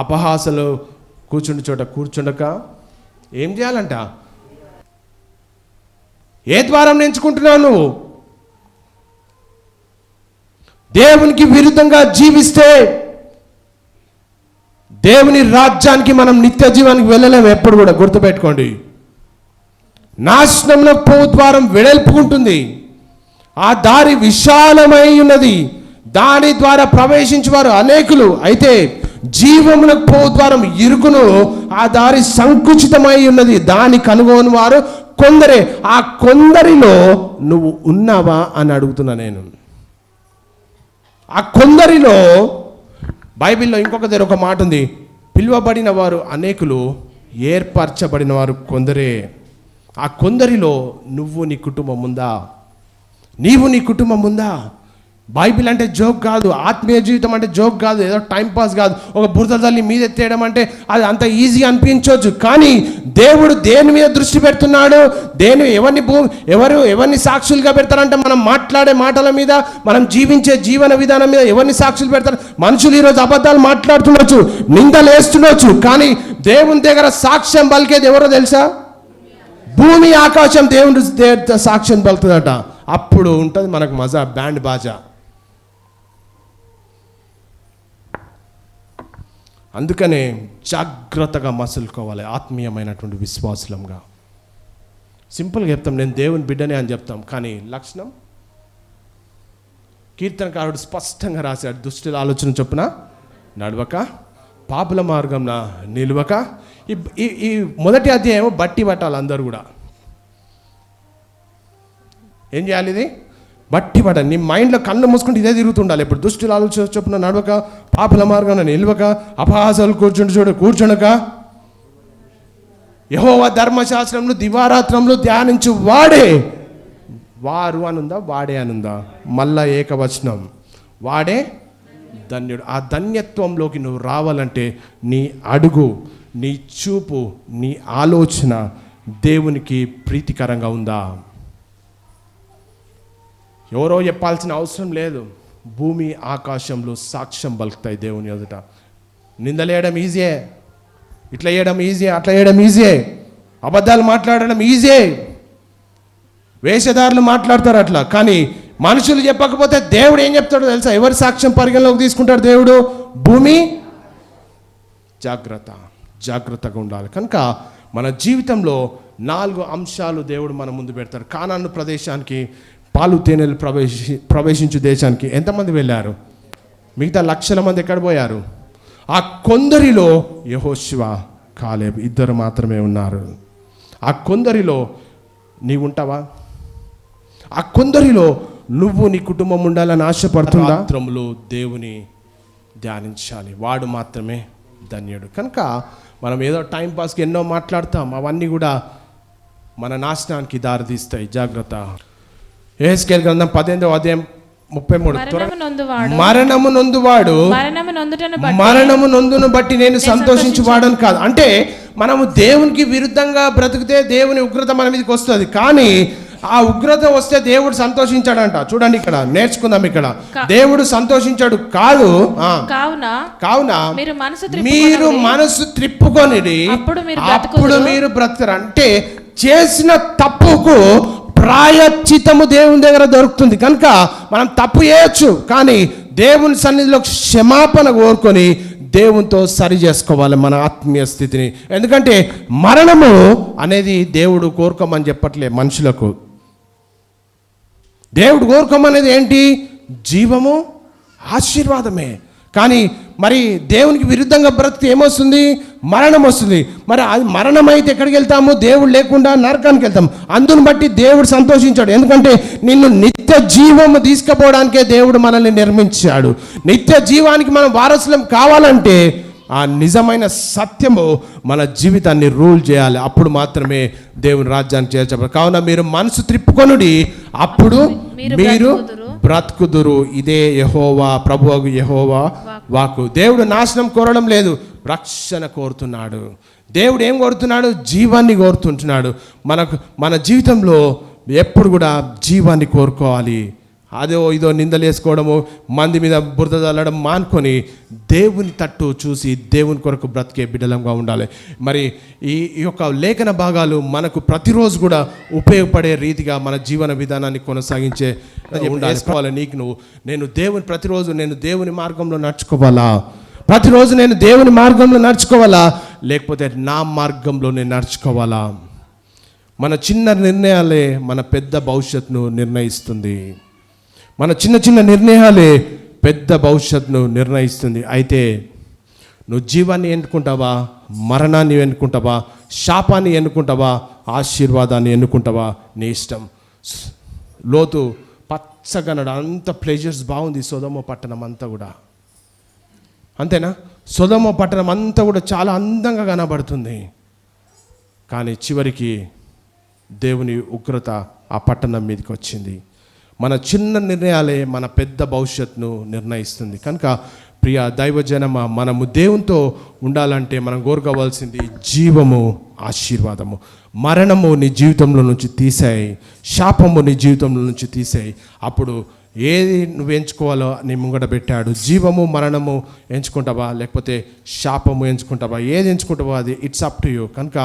అపహాసలు కూర్చుండి చోట కూర్చుండక ఏం చేయాలంట? ఏ ద్వారం ఎంచుకుంటున్నావు నువ్వు? దేవునికి విరుద్ధంగా జీవిస్తే దేవుని రాజ్యానికి మనం నిత్య జీవానికి వెళ్ళలేము. ఎప్పుడు కూడా గుర్తుపెట్టుకోండి. నాశనంలో పో ద్వారం వెడల్పుకుంటుంది, ఆ దారి విశాలమై ఉన్నది, దాని ద్వారా ప్రవేశించేవారు అనేకులు. అయితే జీవమునకు పో ద్వారం ఇరుకును, ఆ దారి సంకుచితమై ఉన్నది, దాని కనుగొని వారు కొందరే. ఆ కొందరిలో నువ్వు ఉన్నావా అని అడుగుతున్నా నేను. ఆ కొందరిలో బైబిల్లో ఇంకొక దగ్గర ఒక మాట ఉంది, పిలువబడిన వారు అనేకులు, ఏర్పరచబడిన వారు కొందరే. ఆ కొందరిలో నువ్వు, నీ కుటుంబం ఉందా? నీవు, నీ కుటుంబం ఉందా? బైబిల్ అంటే జోక్ కాదు, ఆత్మీయ జీవితం అంటే జోక్ కాదు, ఏదో టైంపాస్ కాదు. ఒక బురద తల్లి మీద ఎత్తేయడం అంటే అది అంత ఈజీ అనిపించవచ్చు. కానీ దేవుడు దేని మీద దృష్టి పెడుతున్నాడు? ఎవరిని సాక్షులుగా పెడతారంటే మనం మాట్లాడే మాటల మీద, మనం జీవించే జీవన విధానం మీద ఎవరిని సాక్షులు పెడతారు? మనుషులు ఈరోజు అబద్ధాలు మాట్లాడుతుండొచ్చు, నిందలు వేస్తుండొచ్చు, కానీ దేవుని దగ్గర సాక్ష్యం పలికేది ఎవరో తెలుసా? భూమి ఆకాశం దేవుని సాక్ష్యం పలుకుతుందట. అప్పుడు ఉంటుంది మనకు మజా, బ్యాండ్ బాజా. అందుకనే జాగ్రత్తగా మసులుకోవాలి ఆత్మీయమైనటువంటి విశ్వాసులంగా. సింపుల్గా చెప్తాం, నేను దేవుని బిడ్డనే అని చెప్తాం, కానీ లక్షణం కీర్తనకారుడు స్పష్టంగా రాశాడు, దుష్టుల ఆలోచన చొప్పున నడవక, పాపుల మార్గంన నిలువక. ఈ మొదటి అధ్యాయం బట్టి పట్టాలి అందరూ కూడా. ఏం చేయాలి? ఇది బట్టి పట్టాలి. నీ మైండ్లో కళ్ళు మూసుకుంటే ఇదే తిరుగుతుండాలి. ఇప్పుడు దుష్టులు ఆలోచన చొప్పున నడవక, పాపుల మార్గంన నిలువక, అపహాసాలు కూర్చుండక, యెహోవా ధర్మశాస్త్రంలో దివారాత్రంలో ధ్యానించు వాడే. వారు అనుందా, వాడే అనుందా? మళ్ళా ఏకవచనం, వాడే ధన్యుడు. ఆ ధన్యత్వంలోకి నువ్వు రావాలంటే నీ అడుగు, నీ చూపు, నీ ఆలోచన దేవునికి ప్రీతికరంగా ఉందా? ఎవరో చెప్పాల్సిన అవసరం లేదు. భూమి ఆకాశంలో సాక్ష్యం పలుకుతాయి దేవుని ఎదుట. నిందలేయడం ఈజీయే, ఇట్లా చేయడం ఈజీయే, అట్లా చేయడం ఈజీయే, అబద్ధాలు మాట్లాడడం ఈజీయే, వేషధారులు మాట్లాడతారు అట్లా. కానీ మనుషులు చెప్పకపోతే దేవుడు ఏం చెప్తాడో తెలుసా? ఎవరి సాక్ష్యం పరిగణలోకి తీసుకుంటాడు దేవుడు? భూమి. జాగ్రత్తగా ఉండాలి. కనుక మన జీవితంలో 4 అంశాలు దేవుడు మన ముందు పెడతారు. కానాను ప్రదేశానికి, పాలు తేనెలు ప్రవేశించు దేశానికి ఎంతమంది వెళ్ళారు? మిగతా లక్షల మంది ఎక్కడ పోయారు? ఆ కొందరిలో యెహోషువ, కాలేబు ఇద్దరు మాత్రమే ఉన్నారు. ఆ కొందరిలో నీవు ఉంటావా? ఆ కొందరిలో నువ్వు, నీ కుటుంబం ఉండాలని ఆశపడుతుందా? రాత్రములు దేవుని ధ్యానించాలి, వాడు మాత్రమే ధన్యుడు. కనుక మనం ఏదో టైంపాస్కి ఎన్నో మాట్లాడతాం, అవన్నీ కూడా మన నాశనానికి దారితీస్తాయి. జాగ్రత్త. యెహెజ్కేలు గ్రంథం 18వ అధ్యాయం 33. మరణము నొందువాడు మరణము నొందును బట్టి నేను సంతోషించువాడని కాదు. అంటే మనము దేవునికి విరుద్ధంగా బ్రతికితే దేవుని ఉగ్రత మన మీదకి వస్తుంది. కానీ ఆ ఉగ్రత వస్తే దేవుడు సంతోషించాడంట. చూడండి, ఇక్కడ నేర్చుకుందాం. ఇక్కడ దేవుడు సంతోషించాడు కాదు. కావున మీరు మనసు త్రిప్పుకొని అప్పుడు మీరు బ్రతుకుతారు. అంటే చేసిన తప్పుకు ప్రాయశ్చిత్తము దేవుని దగ్గర దొరుకుతుంది. కనుక మనం తప్పు చేయొచ్చు, కానీ దేవుని సన్నిధిలో క్షమాపణ కోరుకొని దేవునితో సరి చేసుకోవాలి మన ఆత్మీయ స్థితిని. ఎందుకంటే మరణము అనేది దేవుడు కోరుకోమని చెప్పట్లే మనుషులకు. దేవుడు కోరుకోమనేది ఏంటి? జీవము, ఆశీర్వాదమే. కానీ మరి దేవునికి విరుద్ధంగా బ్రతికి ఏమొస్తుంది? మరణం వస్తుంది. మరి అది మరణం అయితే ఎక్కడికి వెళ్తాము? దేవుడు లేకుండా నరకానికి వెళ్తాం. అందుని బట్టి దేవుడు సంతోషించాడు. ఎందుకంటే నిన్ను నిత్య జీవము తీసుకుపోవడానికే దేవుడు మనల్ని నిర్మించాడు. నిత్య జీవానికి మనం వారసులం కావాలంటే ఆ నిజమైన సత్యము మన జీవితాన్ని రూల్ చేయాలి. అప్పుడు మాత్రమే దేవుని రాజ్యానికి చేర్చబడాలి. కావున మీరు మనసు త్రిప్పుకొనుడి, అప్పుడు మీరు బ్రతుకుదురు. ఇదే యెహోవా, ప్రభువు యెహోవా వాక్కు. దేవుడు నాశనం కోరడం లేదు, రక్షణ కోరుతున్నాడు. దేవుడు ఏం కోరుతున్నాడు? జీవాన్ని కోరుతుంటున్నాడు. మన జీవితంలో ఎప్పుడు కూడా జీవాన్ని కోరుకోవాలి. అదో ఇదో నిందలేసుకోవడము, మంది మీద బురద చల్లడం మానుకొని దేవుని తట్టు చూసి దేవుని కొరకు బ్రతికే బిడ్డలంగా ఉండాలి. మరి ఈ యొక్క లేఖన భాగాలు మనకు ప్రతిరోజు కూడా ఉపయోగపడే రీతిగా మన జీవన విధానాన్ని కొనసాగించే ఉండాలి. ప్రతిరోజు నేను దేవుని మార్గంలో నడుచుకోవాలా? ప్రతిరోజు నేను దేవుని మార్గంలో నడుచుకోవాలా, లేకపోతే నా మార్గంలో నేను నడుచుకోవాలా? మన చిన్న నిర్ణయాలే మన పెద్ద భవిష్యత్తును నిర్ణయిస్తుంది. మన చిన్న చిన్న నిర్ణయాలే పెద్ద భవిష్యత్తును నిర్ణయిస్తుంది. అయితే నువ్వు జీవాన్ని ఎన్నుకుంటావా, మరణాన్ని ఎన్నుకుంటావా, శాపాన్ని ఎన్నుకుంటావా, ఆశీర్వాదాన్ని ఎన్నుకుంటావా? నీ ఇష్టం. లోతు పచ్చగనడు, అంత ప్లెజర్స్ బాగుంది సొదొమ పట్టణం అంతా కూడా. అంతేనా? సొదొమ పట్టణం అంతా కూడా చాలా అందంగా కనబడుతుంది. కానీ చివరికి దేవుని ఉగ్రత ఆ పట్టణం మీదకి వచ్చింది. మన చిన్న నిర్ణయాలే మన పెద్ద భవిష్యత్తును నిర్ణయిస్తుంది. కనుక ప్రియ దైవజనమ, మనము దేవునితో ఉండాలంటే మనం కోరుకోవాల్సింది జీవము, ఆశీర్వాదము. మరణము నీ జీవితంలో నుంచి తీసేయి, శాపము నీ జీవితంలో నుంచి తీసేయి. అప్పుడు ఏది నువ్వు ఎంచుకోవాలో నీ ముంగట పెట్టాడు. జీవము, మరణము ఎంచుకుంటావా, లేకపోతే శాపము ఎంచుకుంటావా? ఏది ఎంచుకుంటావో అది ఇట్స్ అప్ టు యూ. కనుక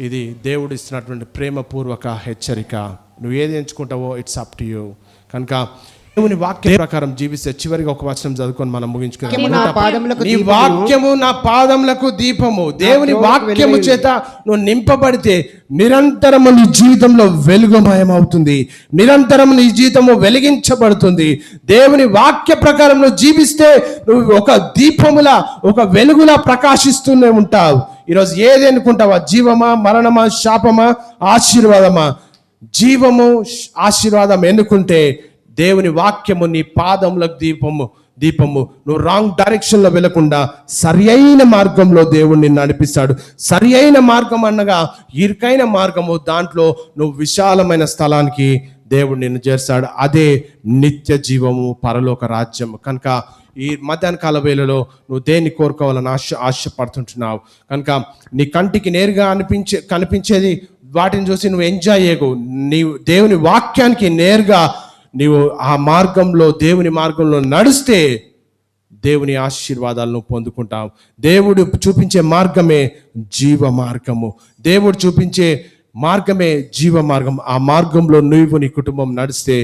ఇది దేవుడు ఇస్తున్నటువంటి ప్రేమపూర్వక హెచ్చరిక. నువ్వు ఏది ఎంచుకుంటావో ఇట్స్ అప్ టు యూ. కనుక దేవుని వాక్య ప్రకారం జీవిస్తే చివరిగా ఒక వచనం చదువుకొని మనం వాక్యము నా పాదములకు నీ దీపము, వాక్యము నా పాదములకు దీపము. దేవుని వాక్యము చేత నువ్వు నింపబడితే నిరంతరము నీ జీవితంలో వెలుగుమయం అవుతుంది, నిరంతరం నీ జీవితము వెలిగించబడుతుంది. దేవుని వాక్య ప్రకారం నువ్వు జీవిస్తే నువ్వు ఒక దీపములా, ఒక వెలుగులా ప్రకాశిస్తూనే ఉంటావు. ఈరోజు ఏది అనుకుంటావా? జీవమా, మరణమా, శాపమా, ఆశీర్వాదమా? జీవము, ఆశీర్వాదం ఎన్నుకుంటే దేవుని వాక్యము నీ పాదములకు దీపము. నువ్వు రాంగ్ డైరెక్షన్లో వెళ్లకుండా సరి అయిన మార్గంలో దేవుడు నిన్ను నడిపిస్తాడు. సరి అయిన మార్గం అనగా ఇరుకైన మార్గము, దాంట్లో నువ్వు విశాలమైన స్థలానికి దేవుడు నిన్ను చేస్తాడు. అదే నిత్య జీవము, పరలోక రాజ్యం. కనుక ఈ మధ్యాహ్న కాల వేళలో నువ్వు దేన్ని కోరుకోవాలని ఆశపడుతుంటున్నావు కనుక నీ కంటికి నేరుగా కనిపించేది వాటిని చూసి నువ్వు ఎంజాయ్ చేయకు. నీవు దేవుని వాక్యానికి నేరుగా నీవు ఆ మార్గంలో, దేవుని మార్గంలో నడిస్తే దేవుని ఆశీర్వాదాలను పొందుకుంటావు. దేవుడు చూపించే మార్గమే జీవ మార్గము. దేవుడు చూపించే మార్గమే జీవ మార్గం. ఆ మార్గంలో నువ్వు నీ కుటుంబం నడిస్తే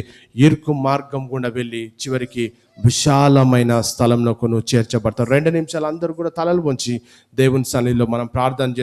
ఇరుకు మార్గం గుండా వెళ్ళి చివరికి విశాలమైన స్థలంలో నువ్వు చేర్చబడతావు. 2 నిమిషాలు అందరూ కూడా తలలు వంచి దేవుని సన్నిధిలో మనం ప్రార్థన